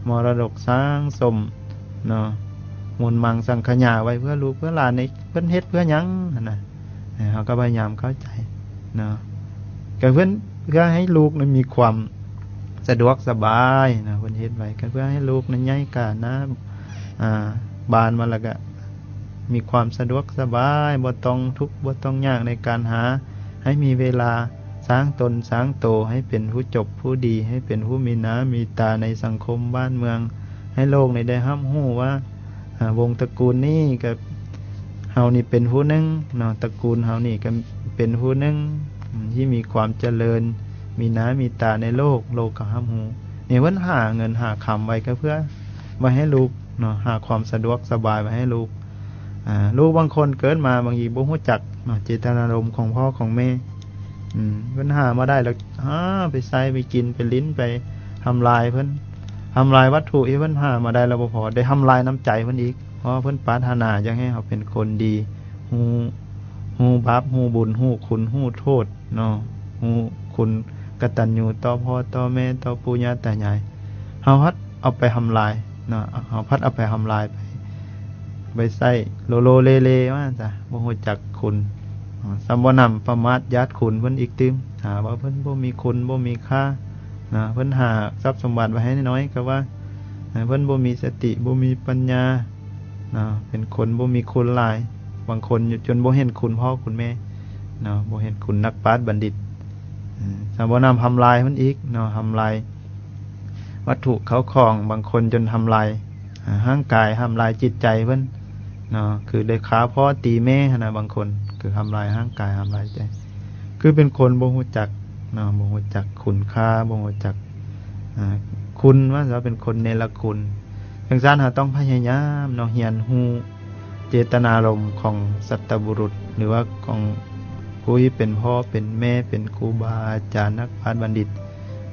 มรดกสร้างสมเนาะมูลมังสังขยาไว้เพื่อลูกเพื่อหลานในเพิ่นเฮ็ดเพื่อหยังนั่นน่ะเขาก็พยายามเข้าใจเนาะก็เพื่อให้ลูกนั้นมีความสะดวกสบายนะเพิ่นเฮ็ดไว้ก็เพื่อให้ลูกนั้นใหญ่กานะบานมาแล้วก็มีความสะดวกสบายบ่ต้องทุกข์บ่ต้องยากในการหาให้มีเวลาสร้างตนสร้างโตให้เป็นผู้จบผู้ดีให้เป็นผู้มีน้ำมีตาในสังคมบ้านเมืองให้โลกได้รับรู้ว่าวงตระกูลนี้กับเฮานี่เป็นผู้หนึงเนาะตระกูลเฮานี่ก็เป็นผู้หนึงที่มีความเจริญมีน้ำมีตาในโลกก็รับรู้นี่เพิ่นหาเงินหาคำไว้ก็เพื่อไว้ให้ลูกเนาะหาความสะดวกสบายไว้ให้ลูกลูกบางคนเกิดมาบางทีบ่รู้จักเนาะเจตนารมณ์ของพ่อของแม่เพิ่นหามาได้แล้วไปใส่ไปกินไปลิ้นไปทำลายเพิ่นทำลายวัตถุที่เพิ่นหามาได้แล้วบ่พอได้ทำลายน้ำใจเพิ่นอีกเพราะเพิ่นปรารถนาอยากให้เขาเป็นคนดีฮู้บาปฮู้บุญฮู้คุณฮู้โทษเนาะฮู้คุณกตัญญูต่อพ่อต่อแม่ต่อปู่ย่าตายายเฮาพัดเอาไปทำลายเนาะเฮาพัดเอาไปทำลายไปใส่โลโลเลว่าจ้ะบ่ฮู้จักคุณสัมบ่นำประมาทญาติคุณเพิ่นอีกตึมหาว่าเพิ่นบ่มีคุณบ่มีค่านะเพิ่นหาทรัพย์สมบัติไว้ให้น้อยก็ว่าเพิ่นบ่มีสติบ่มีปัญญานะเป็นคนบ่มีคุณหลาย บางคนจนบ่เห็นคุณพ่อคุณแม่เนาะบ่เห็นคุณนักปราชญ์บัณฑิตถ้าบ่นำทำลายมันอีกเนาะทำลายวัตถุเขาของบางคนจนทำลายร่างกายทำลายจิตใจเพิ่นเนาะคือได้ขาพ่อตีแม่นะบางคนคือทำลายร่างกายทำลายใจคือเป็นคนบ่ฮู้จักเนาะบ่ฮู้จักคุณค่าบ่ฮู้จักคุณว่าเราเป็นคนเนรคุณจังซั่นเราต้องพยายามเนาะเรียนรู้เจตนารมณ์ของสัตบุรุษหรือว่าของผู้ที่เป็นพ่อเป็นแม่เป็นครูบาอาจารย์นักปราชญ์บัณฑิต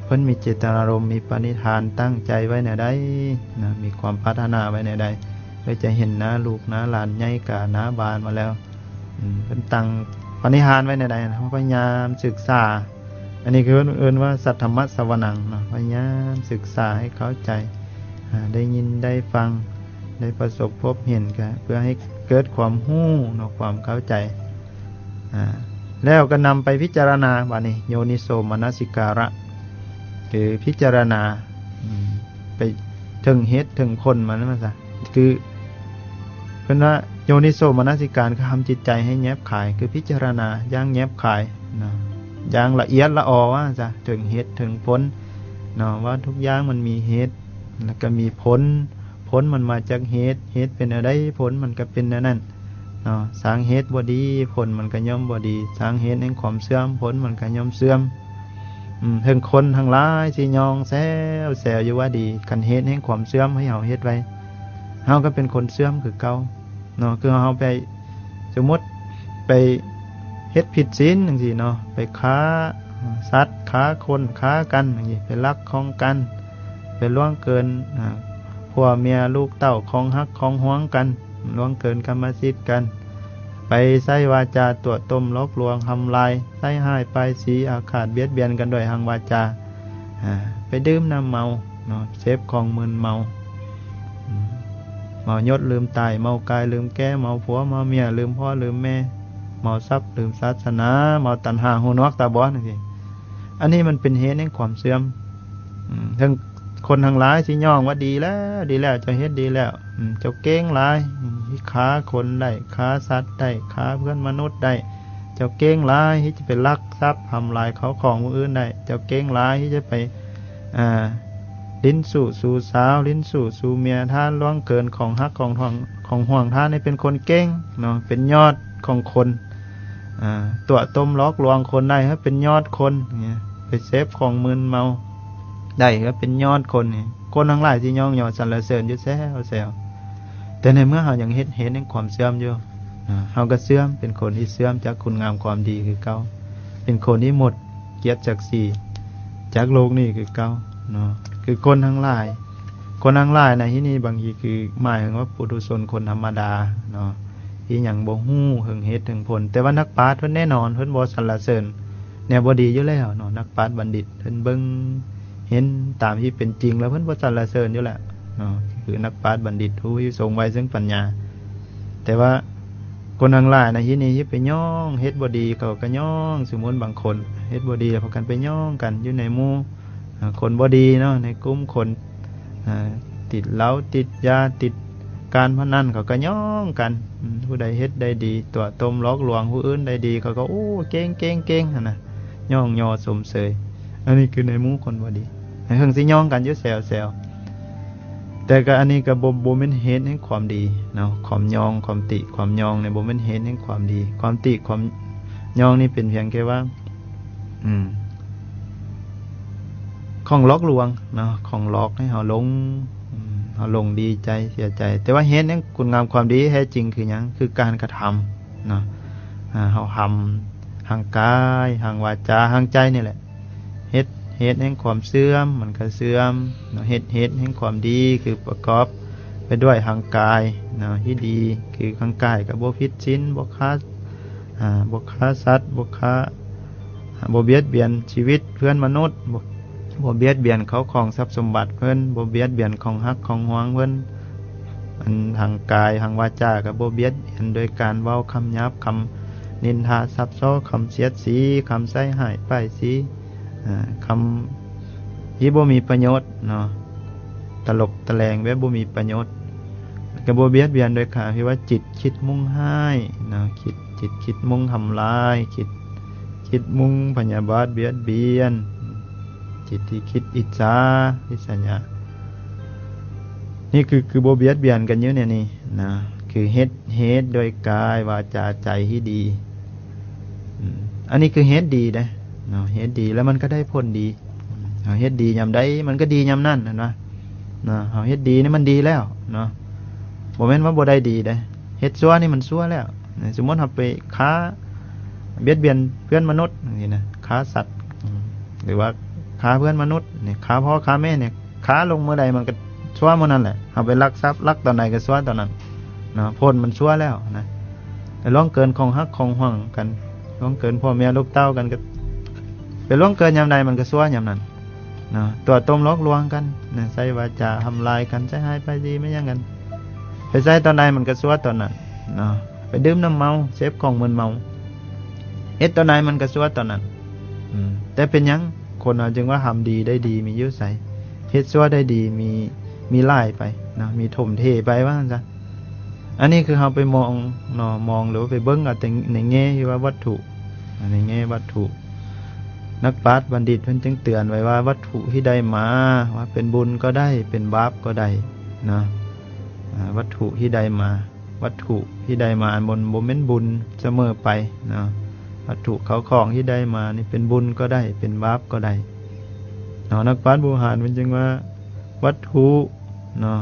เพิ่นมีเจตนารมณ์มีปณิธานตั้งใจไว้แนวใดนะมีความปรารถนาไว้แนวใดเพื่อจะเห็นนะลูกนะหลานใหญ่กะนะบานมาแล้วเพิ่นตั้งปณิธานไว้แนวใดนะพยายามศึกษาอันนี้คือเอิ้นว่าสัทธรรมสวนังนะพยายามศึกษาให้เข้าใจได้ยินได้ฟังได้ประสบพบเห็นกันเพื่อให้เกิดความรู้เนาะความเข้าใจแล้วก็นำไปพิจารณาบัดนี้โยนิโสมนสิการะคือพิจารณาไปถึงเหตุถึงผลมันซะคือเพิ่นว่าโยนิโสมนสิการคือทำจิตใจให้แยบคายคือพิจารณาอย่างแยบคายนะอย่างละเอียดละออว่าซะถึงเหตุถึงผลเนาะว่าทุกอย่างมันมีเหตุแล้วก็มีผลมันมาจากเหตุเป็นอะไรผลมันก็เป็นอันนั้นเนาะสร้างเหตุบ่ดีผลมันก็ย่อมบ่ดีสร้างเหตุแห่งความเสื่อมผลมันก็ย่อมเสื่อมทั้งคนทั้งหลายสิยองแซวอยู่ว่าดีกันเหตุแห่งความเสื่อมให้เฮาเฮ็ดไว้เฮาก็เป็นคนเสื่อมคือเก่าเนาะคือเฮาไปสมมุติไปเฮ็ดผิดศีลจังซี่เนาะไปค้าสัตว์ค้าคนค้ากันจังซี่ไปลักของกันไปล่วงเกินผัวเมียลูกเต้าของฮักของหวงกันล่วงเกินกรรมสิทธิ์กันไปใส่วาจาตัวต้มลบลวงทำลายใส่ห้ายปลายสีอาฆาตเบียดเบียนกันด้วยทางวาจาไปดื่มน้ำเมาเนาะเสพของมึนเมายศลืมตายเมากายลืมแก้เมาผัวเมาเมียลืมพ่อลืมแม่เมาทรัพย์ลืมศาสนาเมาตัณหาหูนอกตาบอดนี่อันนี้มันเป็นเหตุแห่งความเสื่อมทั้งคนทั้งหลายสิย่องว่าดีแล้วเจ้าเฮ็ดดีแล้วเจ้าเก่งหลายที่ค้าคนได้ค้าสัตว์ได้ค้าเพื่อนมนุษย์ได้เจ้าเก่งหลายที่จะไปลักทรัพย์ทำลายเขาของผู้อื่นได้เจ้าเก่งหลายที่จะไปลิ้นสู่สาวลิ้นสู่เมียท่านล่วงเกินของฮักของทองของห่วงท่านนี่เป็นคนเก่งเนาะเป็นยอดของคนตัวต้มล็อกลวงคนได้ครับเป็นยอดคนเนี่ยไปเสพของมึนเมาได้ก็เป็นยอดคนนี่คนทั้งหลายที่ย่องยอสรรเสริญอยู่แซวแต่ในเมื่อเรายังเห็นในความเสื่อมอยู่เราก็เสื่อมเป็นคนที่เสื่อมจากคุณงามความดีคือเก่าเป็นคนที่หมดเกียรติศักดิ์ศรีจากโลกนี้คือเก่าเนาะคือคนทั้งหลายในที่นี้บางทีคือหมายถึงว่าปุถุชนคนธรรมดาเนาะที่หยังบ่ฮู้ถึงเหตุถึงผลแต่ว่านักปราชญ์เพิ่นแน่นอนเพิ่นบ่สรรเสริญแนวบ่ดีอยู่แล้วเนาะนักปราชญ์บัณฑิตเพิ่นเบิ่งเห็นตามที่เป็นจริงแล้วเพิ่นบ่สรรเสริญอยู่แหละเนาะคือนักปราชญ์บัณฑิตผู้ที่ทรงไว้ซึ่งปัญญาแต่ว่าคนทั้งหลายในที่นี้ที่ไปย่องเฮ็ดบ่ดีเขาก็ย่องสมมุติบางคนเฮ็ดบ่ดีแล้วพากันไปย่องกันอยู่ในหมู่คนบ่ดีเนาะในกลุ่มคนติดเหล้าติดยาติดการพนันเขาก็ย่องกันผู้ใดเฮ็ดได้ดีตัวต้มล็อกลวงผู้อื่นได้ดีเขาก็โอ้เก่งหั่นน่ะย่องยอสมเสยอันนี้คือในหมู่คนบ่ดีเพิ่งสิย่องกันอยู่แซวแต่ก็อันนี้ก็บ่แม่นเหตุแห่งความดีเนาะความยองความติความยองเนี่ยบ่แม่นเหตุแห่งความดีความติความยองนี่เป็นเพียงแค่ว่าของล็อกลวงเนาะของล็อกให้เฮาลงดีใจเสียใจแต่ว่าเหตุแห่งคุณงามความดีแท้จริงคือหยังคือการกระทำเนาะเฮาทำทางกายทางวาจาทางใจนี่แหละเหตุแห่งความเสื่อมมันก็เสื่อมเนาะเหตุแห่งความดีคือประกอบไปด้วยทางกายเนาะที่ดีคือทางกายก็บ่ผิดศีลบ่ฆ่าสัตว์บ่เบียดเบียนชีวิตเพื่อนมนุษย์บ่เบียดเบียนเขาของทรัพย์สมบัติเพิ่นบ่เบียดเบียนของฮักของหวงเพิ่นอันทางกายทางวาจาก็บ่เบียดเบียนโดยการเว้าคำหยาบคำนินทาซับซ้อคำเสียดสีคำใส่ร้ายป้ายสีคำที่บ่มีประโยชน์เนาะตลกตะแลงแบบบ่มีประโยชน์ ก็บ่เบียดเบียนโดยการที่ว่าจิตคิดมุ่งให้นะจิตคิดมุ่งทำลายคิดมุ่งพยาบาทเบียดเบียนจิตที่คิดอิจฉาริษยานี่คือบ่เบียดเบียนกันอยู่เนี่ยนี่นะคือเฮ็ดโดยกายวาจาใจที่ดีอันนี้คือเฮ็ดดีนะเนาะเฮ็ดดีแล้วมันก็ได้ผลดีเฮ็ดดียามใดมันก็ดียามนั้นนะเฮ็ดดีนี่มันดีแล้วเนาะบ่แม่นว่าบ่ได้ดีเด้เฮ็ดชั่วนี่มันชั่วแล้วสมมุติเฮาไปค้าเบียดเบียนเพื่อนมนุษย์นี่นะค้าสัตว์หรือว่าค้าเพื่อนมนุษย์นี่ค้าพ่อค้าแม่เนี่ยค้าลงเมื่อใดมันก็ชั่วเมื่อนั้นแหละเฮาไปลักทรัพย์ลักตอนไหนก็ชั่วตอนนั้นเนาะพ้นมันชั่วแล้วนะแต่ล่วงเกินของฮักของห่วงกันล่วงเกินพ่อแม่ลูกเต้ากันก็ไปล่วงเกินยามใดมันก็ชั่วยามนั้นเนาะตัวต้มลอกลวงกันนะใส่วาจาทำลายกันใช้ให้ไปดีไม่ยังกันไปใส่ตอนใดมันก็ชั่วตอนนั้นเนาะไปดื่มน้ำเมาเสพของมึนเมาเฮ็ดตอนไหนมันก็ชั่วตอนนั้นแต่เป็นยังคนเราจึงว่าทำดีได้ดีมีเยอะใสเฮ็ดชั่วได้ดีมีไล่ไปนะมีถมเทไปว่าซั่นซะอันนี้คือเราไปมองเนาะมองหรือว่าไปเบิ่งเอาแต่ในแง่ที่ว่าวัตถุในแง่วัตถุนักปราชญ์บัณฑิตเพิ่นจึงเตือนไว้ว่าวัตถุที่ได้มาว่าเป็นบุญก็ได้เป็นบาปก็ได้นะวัตถุที่ได้มาวัตถุที่ได้มาบนบ่แม่นบุญเสมอไปนะวัตถุเขาของที่ได้มานี่เป็นบุญก็ได้เป็นบาปก็ได้เนาะนักปราชญ์โบราณเพิ่นจึงว่าวัตถุเนาะ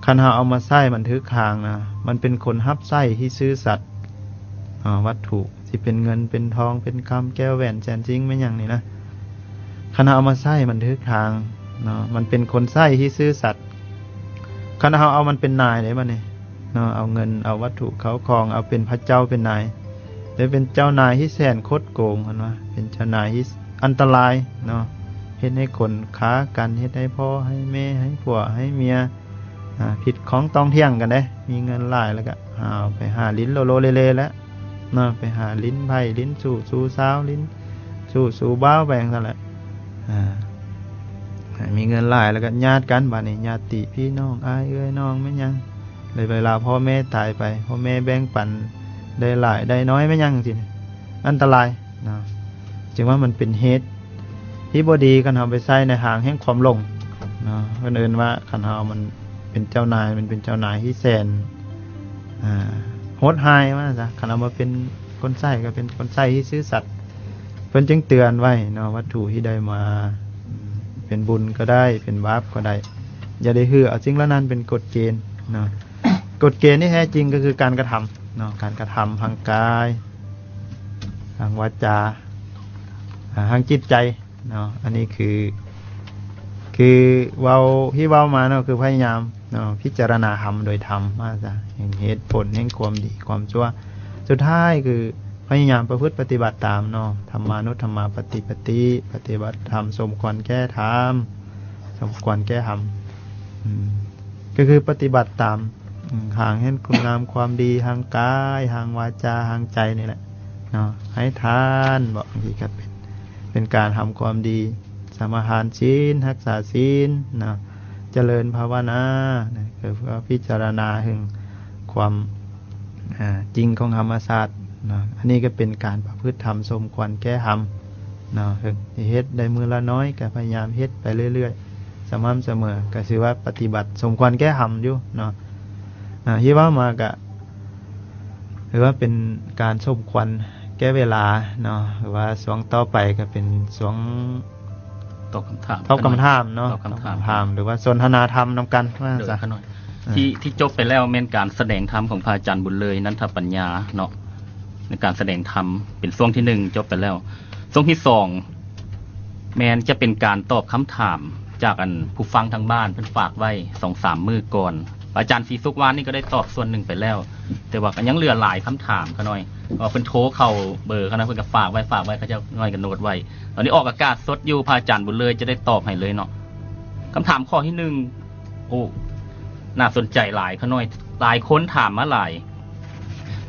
คันเฮาเอามาใช้มันถือคางนะมันเป็นคนรับใช้ที่ซื่อสัตย์วัตถุที่เป็นเงินเป็นทองเป็นคำแก้วแหวนแสนจริงไม่อย่างนี้นะคันเฮาเอามาใช้มันถือคางเนาะมันเป็นคนใช้ที่ซื่อสัตย์คันเฮาเอามันเป็นนายได้บ่นี่เนาะเอาเงินเอาวัตถุเขาของเอาเป็นพระเจ้าเป็นนายได้เป็นเจ้านายที่แสนคดโกงกันว่าเป็นเจ้านายที่อันตรายเนาะเฮ็ดให้คนค้ากันเฮ็ดให้พ่อให้แม่ให้ผัวให้เมียผิดของต้องเที่ยงกันเด้มีเงินหลายแล้วก็เอาไปหาลิ้นโลโลเลๆแล้วเนาะไปหาลิ้นไผ่ลิ้นสู่สาวลิ้นสู่บ้าวแบ่งซั่นแหละมีเงินหลายแล้วก็ญาติกันบัดนี้ญาติพี่น้องอ้ายเอ้ยน้องแม่นยังเลยเวลาพ่อแม่ตายไปพ่อแม่แบ่งปันได้หลายได้น้อยแม่นยังสิอันตรายเนาะจึงว่ามันเป็นเหตุที่บ่ดีกันเฮาไปใช้ในทางแห่งความหลงเนาะเพิ่นเอิ้นว่าคันเฮามันเป็นเจ้านายมันเป็นเจ้านายที่แสนโหดร้ายว่าซะคันเอามาเป็นคนใช้ก็เป็นคนใช้ที่ซื่อสัตย์เพิ่นจึงเตือนไว้เนาะวัตถุที่ได้มาเป็นบุญก็ได้เป็นบาปก็ได้อย่าได้ฮือเอาสิ่งเหล่านั้นเป็นกฎเกณฑ์เนาะกฎเกณฑ์ที่แท้จริงก็คือการกระทำเนาะการกระทำทางกายทางวาจาทางจิตใจเนาะอันนี้คือเว้าที่เว้ามาเนาะคือพยายามเนาะพิจารณาธรรมโดยธรรมว่าซะแห่งเหตุผลแห่งความดีความชั่วสุดท้ายคือพยายามประพฤติปฏิบัติตามเนาะธรรมานุธรรมาปฏิปฏิบัติธรรมสมควรแก้ธรรมสมควรแก้ธรรมก็คือปฏิบัติตามทางเห็นคุณงามความดีทางกายทางวาจาทางใจนี่แหละเนาะให้ทานบอกบางทีก็เป็นการทำความดีสมาทานศีลรักษาศีลเนาะเจริญภาวนาคือพิจารณาถึงความจริงของธรรมศาสตร์เนาะอันนี้ก็เป็นการประพฤติธรรมสมควรแก้ธรรมเนาะเฮ็ดได้มือละน้อยก็พยายามเฮ็ดไปเรื่อยๆสม่ำเสมอก็ถือว่าปฏิบัติสมควรแก้ธรรมอยู่เนาะที่ว่ามาก็หรือว่าเป็นการสมควรแก้เวลาเนาะหรือว่าช่วงต่อไปก็เป็นช่วงตอบคำถาม ตอบคำถามเนาะ ตอบคำถาม หรือว่าสนทนาธรรมนำกันว่าซะขน่อยที่จบไปแล้วแม่นการแสดงธรรมของพระอาจารย์บุญเลยนันทปัญญาเนาะในการแสดงธรรมเป็นช่วงที่1จบไปแล้วช่วงที่2แม่นจะเป็นการตอบคำถามจากผู้ฟังทางบ้านเพิ่นฝากไว้ 2-3 มื้อก่อนอาจารย์ศรีสุขวานนี่ก็ได้ตอบส่วนหนึ่งไปแล้วแต่ว่าก็ยังเหลือหลายคำถามขน่อยเพิ่นโทรเข้าเบอร์เขานะเพิ่นก็ฝากไว้เขาจะน้อยกันโน้ตไว้ตอนนี้ออกอากาศสดอยู่พระอาจารย์บุญเลยจะได้ตอบให้เลยเนาะคำถามข้อที่1โอ้น่าสนใจหลายขน่อยหลายคนถามมาหลาย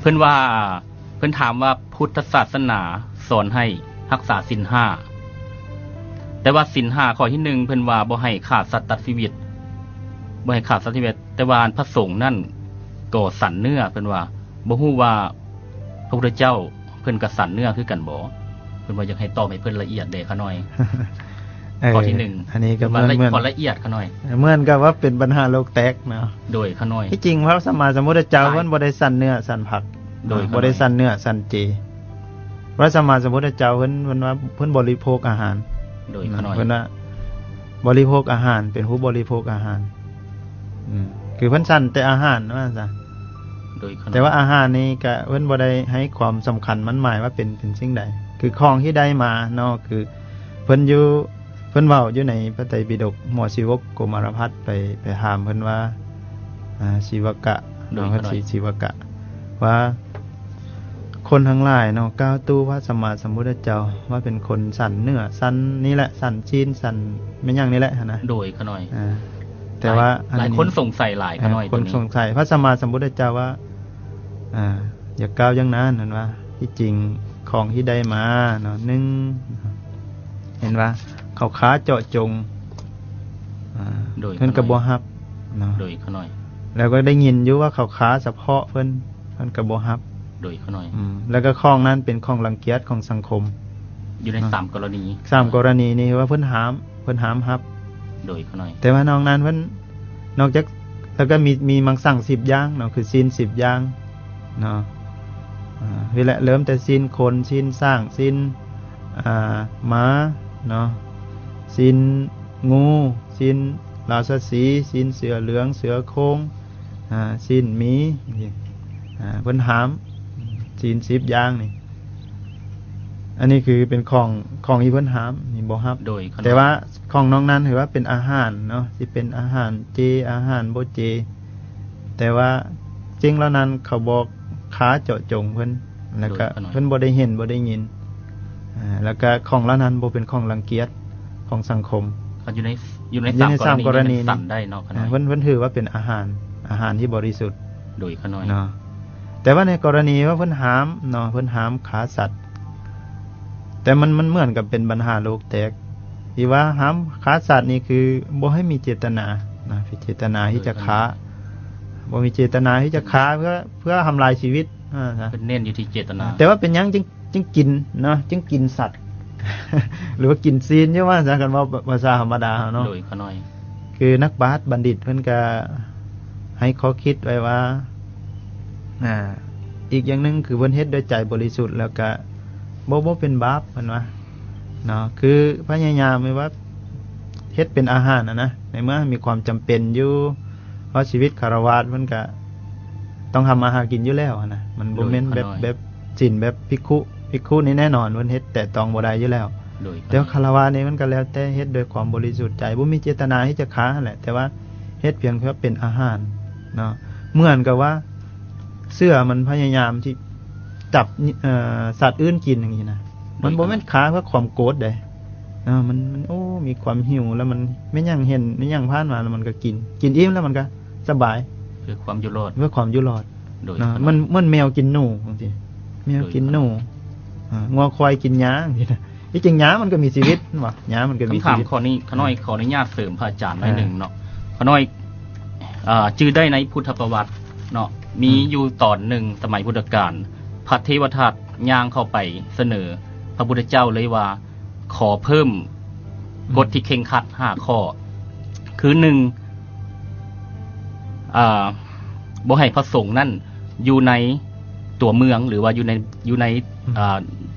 เพิ่นถามว่าพุทธศาสนาสอนให้รักษาศีล5แต่ว่าศีล5ข้อที่1เพิ่นว่าบ่ให้ฆ่าสัตว์ตัดชีวิต บ่ให้ขาดสัตว์ที่แต่ว่าพระสงฆ์นั่นก็สันเนื้อเพิ่นว่าบ่ฮู้ว่าพระพุทธเจ้าเพิ่นก็สันเนื้อคือกันบ่เพิ่นว่าอยากให้ตอบให้เพิ่นละเอียดเด้ขาน้อยข้อที่1อันนี้ก็เหมือน ขอละเอียดขาน้อยเหมือนกับว่าเป็นปัญหาโลกแตกเนาะโดยขาน้อยที่จริงพระสัมมาสัมพุทธเจ้าเพิ่นบ่ได้สั่นเนื้อสั่นผักโดยบ่ได้สั่นเนื้อสั่นเจพระสัมมาสัมพุทธเจ้าเพิ่นว่าเพิ่นบริโภคอาหารโดยขาน้อยเพิ่นว่าบริโภคอาหารเป็นผู้บริโภคอาหารคือเพิ่นสั่นแต่อาหารว่าซะโดยแต่ว่าอาหารนี้ก็เพิ่นบ่ได้ให้ความสำคัญมันหมายว่าเป็นสิ่งใดคือของที่ได้มาเนาะคือเพิ่นเว้าอยู่ในพระไตรปิฎกหมวดชีวกโกมารพัสไปถามเพิ่นว่าชีวกะเนาะพระชีวกะว่าคนทั้งหลายเนาะกล่าวตู้พระสัมมาสัมพุทธเจ้าว่าเป็นคนสั่นเนื้อสั่นนี่แหละสั่นชีนสั่นแม่นหยังนี่แหละนะโดยขาน้อยแต่ว่าหลายคนสงสัยหลายขาน้อยคนสงสัยพระสัมมาสัมพุทธเจ้าว่าอย่ากล่าวอย่างนั้นนั่นว่าที่จริงของที่ได้มาเนาะ1เห็นว่าเขาค้าเจาะจงเพิ่นก็บ่ฮับเนาะโดยขาน้อยแล้วก็ได้ยินอยู่ว่าเขาค้าเฉพาะเพิ่นก็บ่ฮับโดยขาน้อยแล้วก็ของนั้นเป็นของรังเกียจของสังคมอยู่ใน3กรณี3กรณีนี้ว่าเพิ่นห้ามฮับโดยขาน้อยแต่ว่านอกนั้นเพิ่นนอกจากแล้วก็มีมังสั่ง10อย่างเนาะคือศีล10อย่างเนาะเวลาเริ่มแต่ศีลคนศีลสร้างศีลม้าเนาะศีลงูศีลราชสีห์ศีลเสือเหลืองเสือโคร่งศีลหมีเพิ่นห้ามศีล10อย่างนี่อันนี้คือเป็นของที่เพิ่นห้ามนี่บ่ฮับโดยแต่ว่าของนอกนั้นถือว่าเป็นอาหารเนาะสิเป็นอาหารเจอาหารบ่เจแต่ว่าจริงแล้วนั้นเขาบอกค้าเจาะจงเพิ่นแล้วก็เพิ่นบ่ได้เห็นบ่ได้ยินแล้วก็ของเหล่านั้นบ่เป็นของรังเกียจของสังคมอยู่ใน3กรณีสั่นได้เนาะเพิ่นถือว่าเป็นอาหารที่บริสุทธิ์โดยขาน้อยเนาะแต่ว่าในกรณีว่าเพิ่นห้ามเนาะเพิ่นห้ามฆ่าสัตว์แต่มันเหมือนกับเป็นปัญหาโลกแตกที่ว่าห้ามฆ่าสัตว์นี่คือบ่ให้มีเจตนานะเจตนาที่จะฆ่าบ่มีเจตนาที่จะฆ่าเพื่อทำลายชีวิตเป็นเน้นอยู่ที่เจตนาแต่ว่าเป็นหยังจึงกินเนาะจึงกินสัตว์ หรือว่ากินซีนใช่ว่าซะกันว่าภาษาธรรมดาเนาะโดยขาน้อยคือนักบาสบัณฑิตเพิ่นก็ให้ข้อคิดไว้ว่าอีกอย่างนึงคือเพิ่นเฮ็ดด้วยใจบริสุทธิ์แล้วก็บ่เป็นบาปเพิ่นว่าเนาะคือพยายามไว้ว่าเฮ็ดเป็นอาหารนะในเมื่อมีความจำเป็นอยู่เพราะชีวิตคฤหัสถ์มันก็ต้องทำอาหารกินอยู่แล้วนะมันบ่แม่นแบบศีลแบบภิกขุนี่แน่นอนเพิ่นเฮ็ดแต่ต้องบ่ได้อยู่แล้วแต่คฤหัสถ์นี่มันก็แล้วแต่เฮ็ดด้วยความบริสุทธิ์ใจบ่มีเจตนาที่จะฆ่านั่นแหละแต่ว่าเฮ็ดเพียงเพื่อเป็นอาหารเนาะเหมือนกับว่าเสื้อมันพยายามที่จับสัตว์อื่นกินอย่างนี้นะมันบ่แม่นฆ่าเพื่อความโกรธเด้มันโอ้มีความหิวแล้วมันไม่ยังเห็นไม่ยังผ่านมาแล้วมันก็กินอิ่มแล้วมันก็สบายเพื่อความอยู่รอดนะมันแมวกินหนูจังซี่แมวกินหนูงัวควายกินหญ้าจังซี่นะที่จริงหญ้ามันก็มีชีวิตว่ะหญ้ามันก็มีชีวิตถามข้อนี้ขน้อยขออนุญาตเสริมพระอาจารย์หน่อยนึงเนาะขน้อยชื่อได้ในพุทธประวัติเนาะมีอยู่ตอนหนึ่งสมัยพุทธกาลพระเทวทัตย่างเข้าไปเสนอพระพุทธเจ้าเลยว่าขอเพิ่มกฎที่เคร่งครัด5ข้อคือ1บ่ให้พระสงฆ์นั่นอยู่ในตัวเมืองหรือว่าอยู่ใน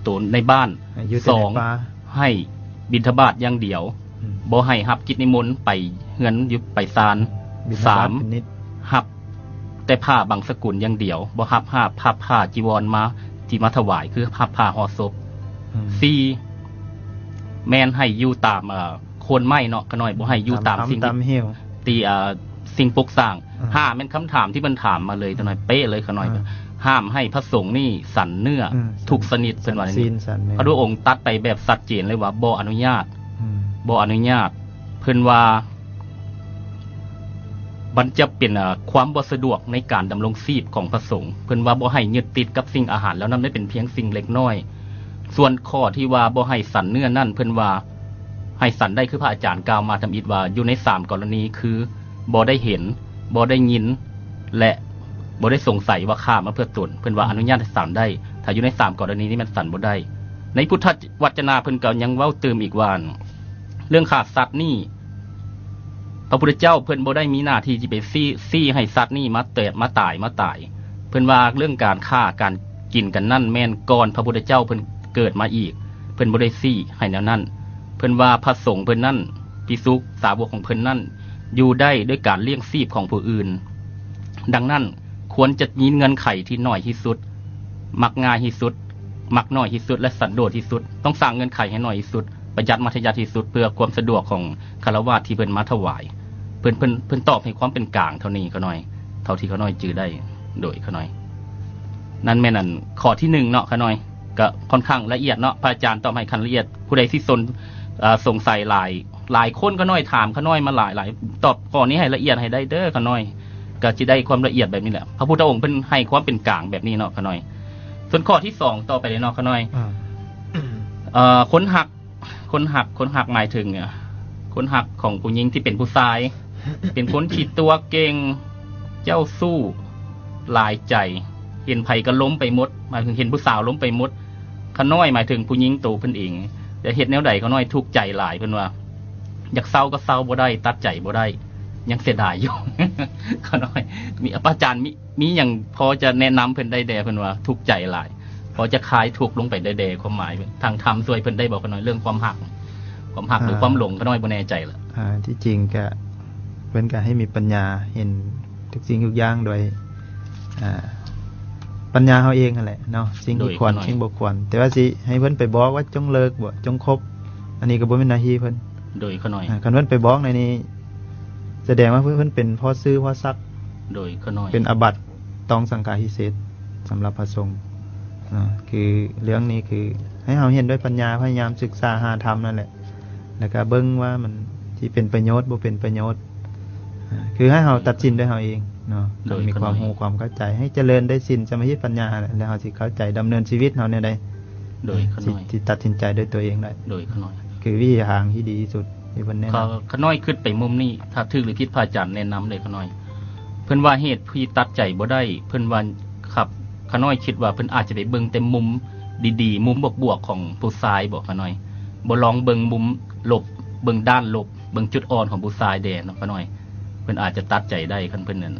ตัวในบ้าน2ให้บิณฑบาตอย่างเดียวบ่ให้รับกิจนิมนต์ไปเฮือนอยู่ไปศาล3รับแต่ผ้าบางสกุลอย่างเดียวบ่รับผ้าจีวรมาที่มาถวายคือผ้าห่อศพ4แม่นให้อยู่ตามโคนไม้เนาะก็น้อยบ่ให้อยู่ตามสิ่งที่สิ่งปลูกสร้าง5แม่นคำถามที่มันถามมาเลยตัวน้อยเป๊ะเลยขน้อยห้ามให้พระสงฆ์นี่สันเนื้อทุกชนิดเป็นว่านี้พระองค์ตัดไปแบบชัดเจนเลยว่าบ่อนุญาตเพิ่นว่ามันจะเป็นความบ่สะดวกในการดำรงชีพของพระสงฆ์เพิ่นว่าบ่ให้ยึดติดกับสิ่งอาหารแล้วนั้นได้เป็นเพียงสิ่งเล็กน้อยส่วนข้อที่ว่าบ่ให้สันเนื้อนั่นเพิ่นว่าให้สันได้คือพระอาจารย์กล่าวมาทำอิฐว่าอยู่ใน3กรณีคือ บ่ได้เห็นบ่ได้ยินและบ่ได้สงสัยว่าฆ่ามาเพื่อตนเพิ่นว่าอนุญาตให้สั่นได้ถ้าอยู่ใน3กรณีนี้มันสั่นบ่ได้ในพุทธวจนะเพิ่นก็ยังเว้าเติมอีกว่าเรื่องฆ่าสัตว์นี่พระพุทธเจ้าเพิ่นบ่ได้มีหน้าที่ที่ไปซี่ให้สัตว์นี่มาตายเพิ่นว่าเรื่องการฆ่าการกินกันนั่นแม่นก่อนพระพุทธเจ้าเพิ่นเกิดมาอีกเพิ่นบ่ได้ซี่ให้แนวนั้นเพิ่นว่าพระสงฆ์เพิ่นนั่นภิกษุสาวกของเพิ่นนั่นอยู่ได้ด้วยการเลี้ยงชีพของผู้อื่นดังนั้นควรจะมีเงินไขที่น้อยที่สุดมักง่ายที่สุดมักน้อยที่สุดและสันโดษที่สุดต้องสร้างเงินไขให้น้อยที่สุดประหยัดมัธยัสถ์ที่สุดเพื่อความสะดวกของฆราวาสที่เพิ่นมาถวายเพิ่นตอบให้ความเป็นกลางเท่านี้ก็น้อยเท่าที่เขาน้อยจื้อได้โดยเขาน้อยนั่นแม่นั่นข้อที่1เนาะเขาน้อยก็ค่อนข้างละเอียดเนาะพระอาจารย์ตอบให้คันละเอียดผู้ใดที่สงสัยหลายคนก็น้อยถามเขาน้อยมาหลายตอบข้อนี้ให้ละเอียดให้ได้เด้อเขาน้อยก็สิได้ความละเอียดแบบนี้แหละพระพุทธองค์เพิ่นให้ความเป็นกลางแบบนี้เนาะเขาน้อยส่วนข้อที่2ต่อไปเลยเนาะเขาน้อยคนหักหมายถึงคนหักของผู้หญิงที่เป็นผู้ชาย เป็นคนขีดตัวเก่งเจ้าสู้หลายใจเห็นไผก็ล้มไปหมดหมายถึงเห็นผู้สาวล้มไปหมดขาน้อยหมายถึงผู้หญิงตัวเพิ่นเองแต่เฮ็ดแนวใดขาน้อยทุกข์ใจหลายเพิ่นว่าอยากเศร้าก็เศร้าบ่ได้ตัดใจบ่ได้ยังเสียดายอยู่ ขาน้อยมีอาจารย์มีหยังพอจะแนะนำเพิ่นได้แด่เพิ่นว่าทุกข์ใจหลายพอจะคลายทุกข์ลงไปได้แด่ความหมายทางธรรมช่วยเพิ่นได้บอกขาน้อยเรื่องความหักหรือความหลงขาน้อยบ่แน่ใจล่ะที่จริงก็เพิ่นก็ให้มีปัญญาเห็นทุกสิ่งทุกอย่างโดยปัญญาเฮาเองนั่นแหละเนาะสิ่งที่ควรสิ่งบ่ควรแต่ว่าสิให้เพิ่นไปบอกว่าจงเลิกบ่จงคบอันนี้ก็บ่แม่นหน้าที่เพิ่นโดยเขาน้อยคันเพิ่นไปบอกในนี้แสดงว่าเพิ่นเป็นพ่อซื้อพ่อซักโดยเขาน้อยเป็นอาบัติต้องสังฆาทิเศษสำหรับพระสงฆ์คือเรื่องนี้คือให้เฮาเห็นด้วยปัญญาพยายามศึกษาหาธรรมนั่นแหละแล้วก็เบิ่งว่ามันที่เป็นประโยชน์บ่เป็นประโยชน์คือให้เราตัดสินด้วยเราเองเนาะโดยมีความรู้ความเข้าใจให้เจริญได้ศีลสมาธิปัญญาแล้วเราสิเข้าใจดำเนินชีวิตเราเนี่ยได้โดยขน้อยที่ตัดสินใจด้วยตัวเองได้โดยขน้อยคือวิธีทางที่ดีที่สุดที่เพิ่นแนะนำขน้อยขึ้นไปมุมนี้ถ้าถูกหรือผิดพระอาจารย์แนะนำเลยขน้อยเพิ่นว่าเหตุที่ตัดใจบ่ได้เพิ่นว่าครับขน้อยคิดว่าเพิ่นอาจจะไปเบิ่งแต่มุมดีๆมุมบวกๆของผู้ชายบ่ขน้อยบ่ลองเบิ่งมุมลบเบิ่งด้านลบเบิ่งจุดอ่อนของผู้ชายแดนเนาะขน้อยเพิ่นอาจจะตัดใจได้คันเพิ่นนั่น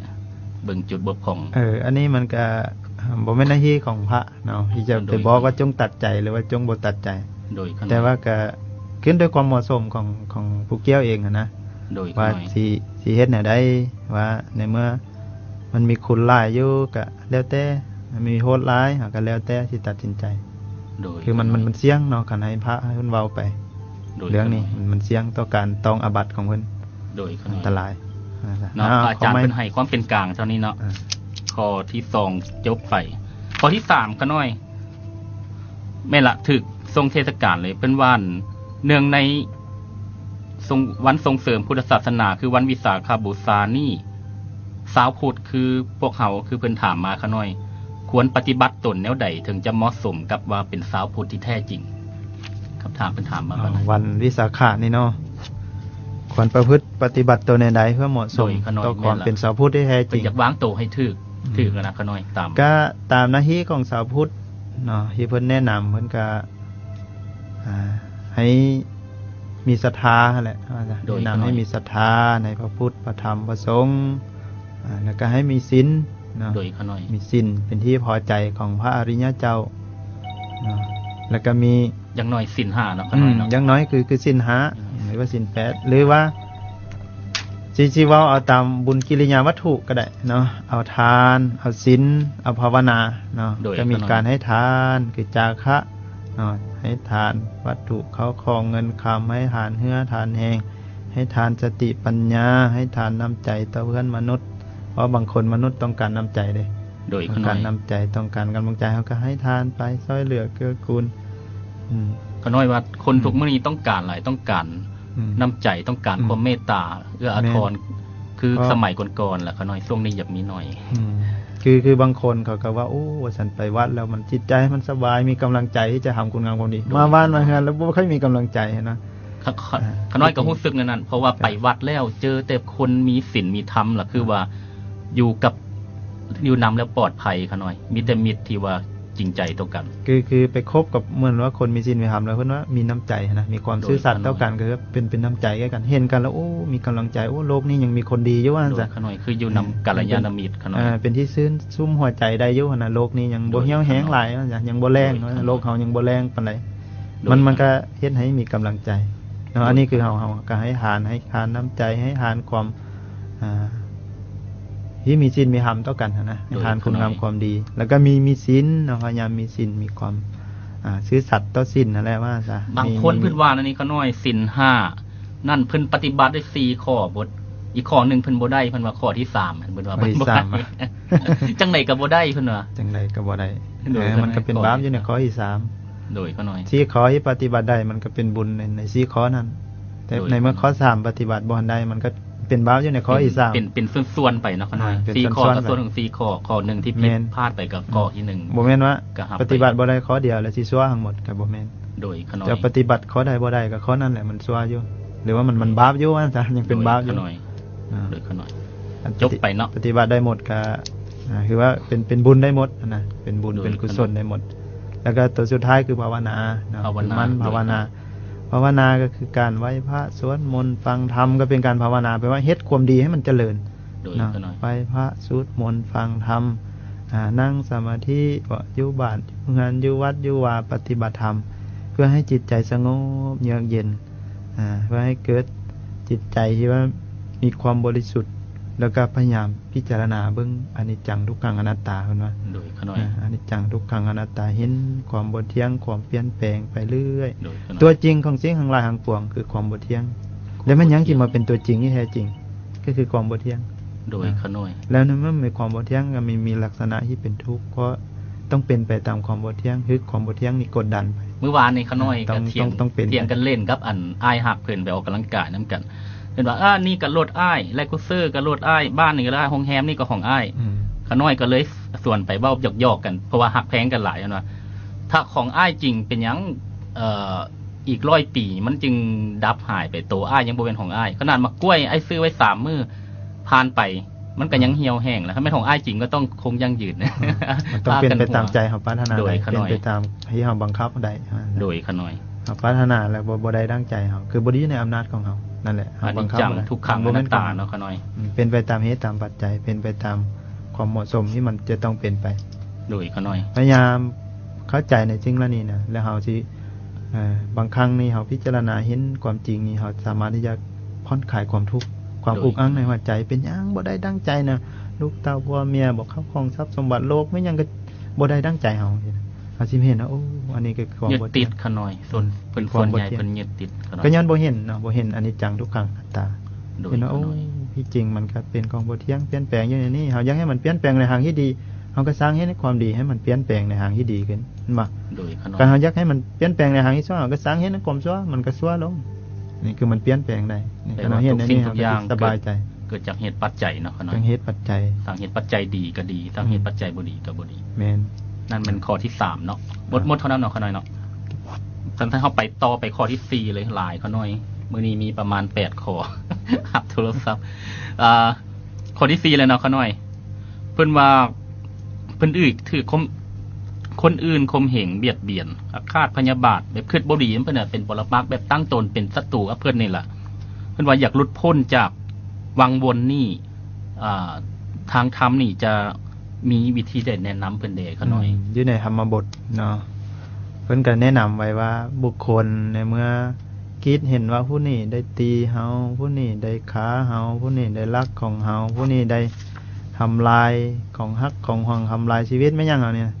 เบิ่งจุดบกพร่องอันนี้มันก็บ่แม่นหน้าที่ของพระเนาะที่จะไปบอกว่าจงตัดใจหรือว่าจงบ่ตัดใจโดยแต่ว่าก็ขึ้นด้วยความเหมาะสมของผู้เกี่ยวเองนะโดยว่าสิเฮ็ดแนวใดว่าในเมื่อมันมีคุณหลายอยู่ก็แล้วแต่มีโทษหลายก็แล้วแต่สิตัดสินใจโดยคือมันเสี่ยงเนาะคันให้พระให้เพิ่นเว้าไปเรื่องนี้มันเสี่ยงต่อการต้องอาบัติของเพิ่นโดยอันตรายเนาะอาจารย์เป็นให้ความเป็นกลางเท่านี้เนาะข้อที่2จบไปข้อที่3ก็น้อยแม่ละถึกทรงเทศกาลเลยเป็นวันเนื่องในวันส่งเสริมพุทธศาสนาคือวันวิสาขบูชานี่สาวพุทธคือพวกเฮาคือเพิ่นถามมาขน้อยควรปฏิบัติตนแนวใดถึงจะเหมาะสมกับว่าเป็นสาวพุทธที่แท้จริงคำถามเพิ่นถามมาวันวิสาขนี่เนาะควรประพฤติปฏิบัติตัวในใดเพื่อเหมาะสมต่อความเป็นสาวพุทธที่แท้จริงอยากวางตัวให้ถูกนะขน้อยตามก็ตามหน้าที่ของสาวพุทธเนาะที่เพิ่นแนะนำเพิ่นก็ให้มีศรัทธาแหละแนะนำให้มีศรัทธาในพระพุทธพระธรรมพระสงฆ์แล้วก็ให้มีศีลเนาะมีศีลเป็นที่พอใจของพระอริยเจ้าเนาะแล้วก็มีอย่างน้อยศีล5เนาะขน้อยเนาะอย่างน้อยคือศีล5หรือว่าศีล8หรือว่าสิว่าเอาตามบุญกิริยาวัตถุก็ได้เนาะเอาทานเอาศีลเอาภาวนาเนาะก็มีการให้ทานคือจาคะเนาะให้ทานวัตถุเขาของเงินคำให้ทานเหือทานแหงให้ทานสติปัญญาให้ทานน้ำใจต่อเพื่อนมนุษย์เพราะบางคนมนุษย์ต้องการน้ำใจเลยต้องการน้ำใจต้องการกำลังใจเขาก็ให้ทานไปช่วยเหลือเกื้อกูลก็น้อยว่าคนทุกมื้อนี้ต้องการหลายต้องการน้ำใจต้องการความเมตตาเอื้ออาทรคือสมัยก่อนๆแหละเขาน้อยช่วงนี้อยากมีหน่อยคือบางคนเขาก็ว่าโอ้ว่าฉันไปวัดแล้วมันจิตใจมันสบายมีกำลังใจที่จะทำคุณงามความดีมาบ้านมาเฮือนแล้วบ่ค่อยมีกำลังใจนะ ขน้อยก็รู้สึกนั่นเพราะว่าไปวัดแล้วเจอแต่คนมีศีลมีธรรมล่ะคือว่าอยู่นำแล้วปลอดภัยขน้อยมีแต่มิตรที่ว่าจริงใจต่อกันคือไปคบกับเหมือนว่าคนมีศีลมีธรรมแล้วเพิ่นว่ามีน้ำใจนะมีความซื่อสัตย์ต่อกันก็เป็นน้ำใจกันเห็นกันแล้วโอ้มีกำลังใจโอ้โลกนี้ยังมีคนดีอยู่ว่าซั่นขน้อยคืออยู่นำกัลยาณมิตรขน้อยเป็นที่ซื่นซุ่มหัวใจได้อยู่นะโลกนี้ยังบ่เหี่ยวแห้งหลายยังบ่แรงโลกเฮายังบ่แรงปานใดมันก็เฮ็ดให้มีกำลังใจเนาะอันนี้คือเฮาก็ให้ทานน้ำใจให้ทานความที่มีศีลมีธรรมต่อกันนะให้ทานคุณงามความดีแล้วก็มีศีลเนาะพยายามมีศีลมีความซื่อสัตย์ต่อศีลนั่นแหละว่าซะบางคนเพิ่นว่าอันนี้ขน้อยศีล5นั่นเพิ่นปฏิบัติได้4ข้อบทอีกข้อนึงเพิ่นบ่ได้เพิ่นว่าข้อที่3เพิ่นว่าเพิ่นบ่ได้จังได๋ก็บ่ได้เพิ่นว่าจังได๋ก็บ่ได้มันก็เป็นบาปอยู่ในข้อที่3โดยขน้อยที่ข้อที่ปฏิบัติได้มันก็เป็นบุญใน4ข้อนั้นแต่ในเมื่อข้อ3ปฏิบัติบ่ทันได้มันก็เป็นบาปอยู่ในข้อที่3เป็นส่วนๆไปเนาะขน้อย4ข้อกับส่วนของ4ข้อนึงที่ผิดพลาดไปกับข้อที่1บ่แม่นว่าปฏิบัติบ่ได้ข้อเดียวแล้วสิชั่วทั้งหมดก็บ่แม่นโดยขน้อยจะปฏิบัติข้อใดบ่ได้ก็ข้อนั้นแหละมันชั่วอยู่หรือว่ามันบาปอยู่ว่าซะยังเป็นบาปอยู่โดยขน้อยจบไปเนาะปฏิบัติได้หมดก็คือว่าเป็นบุญได้หมดนะเป็นบุญเป็นกุศลได้หมดแล้วก็ตัวสุดท้ายคือภาวนาภาวนาก็คือการไหว้พระสวดมนต์ฟังธรรมก็เป็นการภาวนาแปลว่าเฮ็ดความดีให้มันเจริญนะไหว้พระสวดมนต์ฟังธรรมนั่งสมาธิอยู่บ้านงานอยู่วัดอยู่วาปฏิบัติธรรมเพื่อให้จิตใจสงบเยือกเย็นเพื่อให้เกิดจิตใจที่ว่ามีความบริสุทธิ์แล้วก็พยายามพิจารณาเบิ่งอนิจจังทุกขังอนัตตาเพิ่นว่าโดยขน้อยอนิจจังทุกขังอนัตตาเห็นความบ่เที่ยงความเปลี่ยนแปลงไปเรื่อยตัวจริงของสิ่งทั้งหลายทั้งปวงคือความบ่เที่ยงแล้วมันยังสิมาเป็นตัวจริงที่แท้จริงก็คือความบ่เที่ยงโดยขน้อยแล้วเมื่อมีความบ่เที่ยงก็มีลักษณะที่เป็นทุกข์เพราะต้องเป็นไปตามความบ่เที่ยงคือความบ่เที่ยงนี่กดดันไปเมื่อวานนี้ขน้อยก็เถียงกันเล่นกับอันอ้ายฮักเพิ่นไปออกกำลังกายนำกันเห็นว่านี่ก็รถอ้ายแลกกูเซอร์ก็รถอ้ายบ้านนี่ก็ได้โรงแรมนี่ก็ของอ้ายขน้อยก็เลยส่วนไปเว้าหยอกๆกันเพราะว่าฮักแพงกันหลายว่าถ้าของอ้ายจริงเป็นหยังอีก100ปีมันจึงดับหายไปโตอ้ายยังบ่เป็นของอ้ายขนาดมะกล้วยอ้ายซื้อไว้3มื้อผ่านไปมันก็ยังเหี่ยวแห้งแล้วถ้าไม่ของอ้ายจริงก็ต้องคงยั่งยืนมันต้องเป็นไปตามใจเฮาปรารถนาได้เป็นไปตามที่เฮาบังคับได้โดยขน้อยเฮาปรารถนาแล้วบ่ได้ดังใจเฮาคือบ่ได้อยู่ในอำนาจของเฮานั่นแหละบังคับทุกครั้งอนัตตาเนาะขน้อยเป็นไปตามเหตุตามปัจจัยเป็นไปตามความเหมาะสมที่มันจะต้องเป็นไปโดยขน้อยพยายามเข้าใจในสิ่งเหล่านี้นะแล้วเฮาสิบางครั้งนี่เฮาพิจารณาเห็นความจริงนี่เฮาสามารถที่จะผ่อนคลายความทุกข์ความอุกอั้งในหัวใจเป็นหยังบ่ได้ดังใจนะลูกเต้าพ่อเมียบอกเข้าของทรัพย์สมบัติโลกไม่ยังก็บ่ได้ดังใจเฮาสิเห็นนะโอ้อันนี้ก็ความบ่ติดขน้อยส่วนเพิ่นส่วนใหญ่เพิ่นยึดติดขน้อยก็ย้อนบ่เห็นเนาะบ่เห็นอนิจจังทุกขังอนัตตาเห็นว่าโอ้ที่จริงมันก็เป็นของบ่เที่ยงเปลี่ยนแปลงอยู่ในนี้เฮาอยากให้มันเปลี่ยนแปลงในทางที่ดีเฮาก็สร้างให้ความดีให้มันเปลี่ยนแปลงในทางที่ดีขึ้นบ่โดยขน้อยการเฮาอยากให้มันเปลี่ยนแปลงในทางที่ชั่วก็สร้างให้ความชั่วมันก็ชั่วลงนี่คือมันเปลี่ยนแปลงได้นี่ก็เห็นในนี้เฮาสบายใจเกิดจากเหตุปัจจัยเนาะขน้อยจากเหตุปัจจัยทางเหตุปัจจัยดีก็ดีทางเหตุปัจจัยบ่ดีก็บ่ดีแม่นนั่นเป็นข้อที่3เนาะหมดเท่านั้นเนาะขน้อยเนาะท่านเฮาไปต่อไปข้อที่4เลยหลายขน้อยมื้อนี้มีประมาณ8ข้อรับโทรศัพท์ข้อที่4เลยเนาะขน้อยเพิ่นว่าเพิ่นถือคนอื่นข่มเหงเบียดเบียนอาฆาตพยาบาทแบบคิดบ่ดีเพิ่นน่ะเป็นปรปักษ์แบบตั้งตนเป็นศัตรูกับเพิ่นนี่ล่ะเพิ่นว่าอยากหลุดพ้นจากวังวนนี่ทางธรรมนี่จะมีวิธีแนะนำเพิ่นได้ขน้อยอยู่ในธรรมบทเนาะเพิ่นก็แนะนำไว้ว่าบุคคลในเมื่อคิดเห็นว่าผู้นี้ได้ตีเฮาผู้นี้ได้ฆ่าเฮาผู้นี้ได้ลักของเฮาผู้นี้ได้ทำลายของฮักของห่วงทำลายชีวิตไม่ยังเอาเนี่ย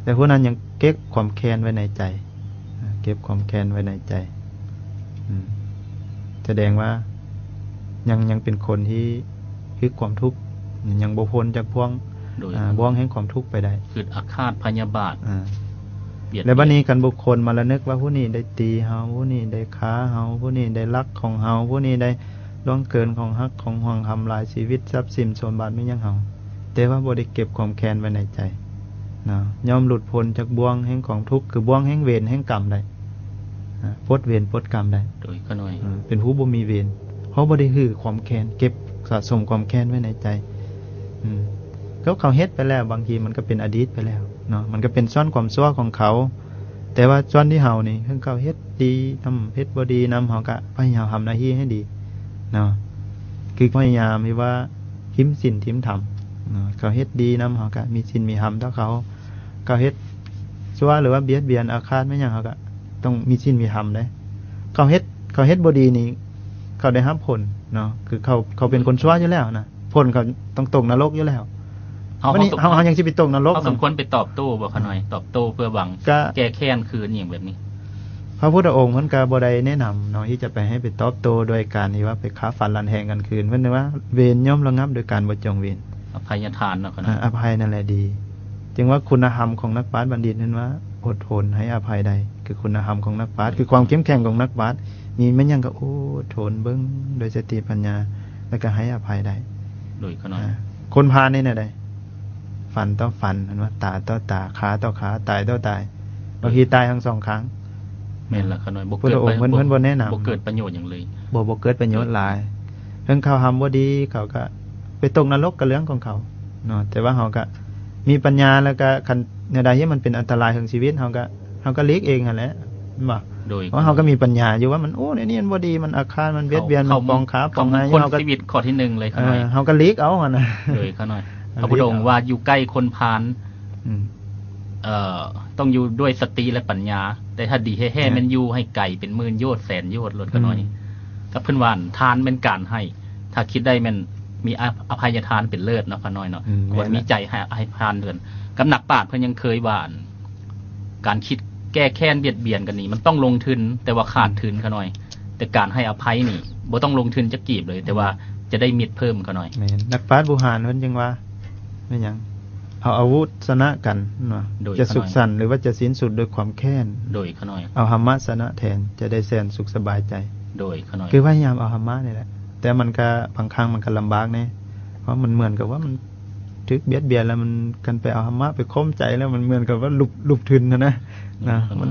แต่ผู้นั้นยังเก็บความแค้นไว้ในใจเก็บความแค้นไว้ในใจแสดงว่ายังเป็นคนที่คือความทุกข์ยังบ่พ้นจากบ่วงแห่งความทุกข์ไปได้คืออาฆาตพยาบาทแล้วบัดนี้กันบุคคลมาละนึกว่าผู้นี้ได้ตีเฮาผู้นี้ได้ฆ่าเฮาผู้นี้ได้ลักของเฮาผู้นี้ได้ล่วงเกินของฮักของห่วงทำลายชีวิตทรัพย์สินสมบัติไม่ยังเฮาแต่ว่าบ่ได้เก็บความแค้นไว้ในใจยอมหลุดพ้นจากบ่วงแห่งของทุกข์คือบ่วงแห่งเวรแห่งกรรมได้ ปลดเวรปลดกรรมได้ โดยขน้อย เป็นผู้บ่มีเวรเขาบ่ได้หื้อความแค้นเก็บสะสมความแค้นไว้ในใจเขาเฮ็ดไปแล้วบางทีมันก็เป็นอดีตไปแล้วเนาะมันก็เป็นซ่อนความชั่วของเขา แต่ว่าซ่อนที่เฮานี่เพิ่นเขาเฮ็ดดีทำเฮ็ดบ่ดีนำเฮาก็พยายามทำหน้าที่ให้ดีเนาะคือพยายามที่ว่าทิมศีลทิมธรรมเนาะเขาเฮ็ดดีนำเฮาก็มีศีลมีธรรมต่อเขาเฮ็ดชั่วหรือว่าเบียดเบียนอาฆาตแม่นหยังเฮาก็ต้องมีศีลมีธรรมเด้เขาเฮ็ดบ่ดีนี่เขาได้รับผลเนาะคือเขาเป็นคนชั่วอยู่แล้วนะผลเขาต้องตกนรกอยู่แล้ววันนี้เฮายังสิไปตกนรก เขาสมควรไปตอบโต้บ่ขน้อยตอบโต้เพื่อหวังแก้แค้นคืนอย่างแบบนี้พระพุทธองค์เพิ่นก็บ่ได้แนะนำเนาะที่จะไปให้ไปตอบโต้โดยการที่ว่าไปฆ่าฟันรันแทงกันคืนเพิ่นว่าเวรย่อมระงับโดยการบ่จองเวรอภัยทานเนาะขน้อยอภัยนั่นแหละดีจึงว่าคุณธรรมของนักปราชญ์บัณฑิตนั้นว่าอดทนให้อภัยได้คือคุณธรรมของนักปราชญ์คือความเข้มแข็งของนักปราชญ์มีแม่นหยังก็ทนเบิ่งโดยสติปัญญาแล้วก็ให้อภัยได้โดยขน้อยคนพาลนี่น่ะได้ฟันต่อฟันอันว่าตาต่อตาขาต่อขาตายต่อตายบางทีตายทั้ง2ครั้งแม่นล่ะขน้อยบ่เกิดเพิ่นบ่แนะนำบ่เกิดประโยชน์หยังเลยบ่เกิดประโยชน์หลายเพิ่นเขาทำบ่ดีเขาก็ไปตกนรกกับเรื่องของเขาเนาะแต่ว่าเฮาก็มีปัญญาแล้วก็คันแนวใดที่มันเป็นอันตรายถึงชีวิตเฮาก็หลีกเองนั่นแหละบ่โดยเพราะเฮาก็มีปัญญาอยู่ว่ามันนี่มันบ่ดีมันอาฆาตมันเบียดเบียนมันปองขาปองนายเฮาก็ชีวิตข้อที่1เลยขน้อยเฮาก็หลีกเอาหั่นน่ะโดยขน้อยพระพุทธองค์ว่าอยู่ใกล้คนพาลต้องอยู่ด้วยสติและปัญญาแต่ถ้าดีแท้ๆมันอยู่ให้ไกลเป็นหมื่นโยชน์แสนโยชน์ลดก็น้อยกับเพิ่นว่าทานเป็นการให้ถ้าคิดได้มันมีอภัยทานเป็นเลิศเนาะก็น้อยเนาะควรมีใจให้ทานเดินกับนักปราชญ์เพิ่นยังเคยว่าการคิดแก้แค้นเบียดเบียนกันนี่มันต้องลงทุนแต่ว่าขาดทุนก็น้อยแต่การให้อภัยนี่บ่ต้องลงทุนจักกีบเลยแต่ว่าจะได้มิตรเพิ่มก็น้อยแม่นนักปราชญ์โบราณเพิ่นจังว่าแม่นหยังเอาอาวุธชนะกันเนาะจะสุขสันต์หรือว่าจะสิ้นสุดโดยความแค้นโดยขน้อยเอาธรรมะชนะแทนจะได้แสนสุขสบายใจโดยขน้อยคือพยายามเอาธรรมะนี่แหละแต่มันก็บางครั้งมันก็ลำบากแน่เพราะมันเหมือนกับว่ามันถึกเบียดเบียนแล้วมันกันไปเอาธรรมะไปข่มใจแล้วมันเหมือนกับว่าลุบทุนนะมัน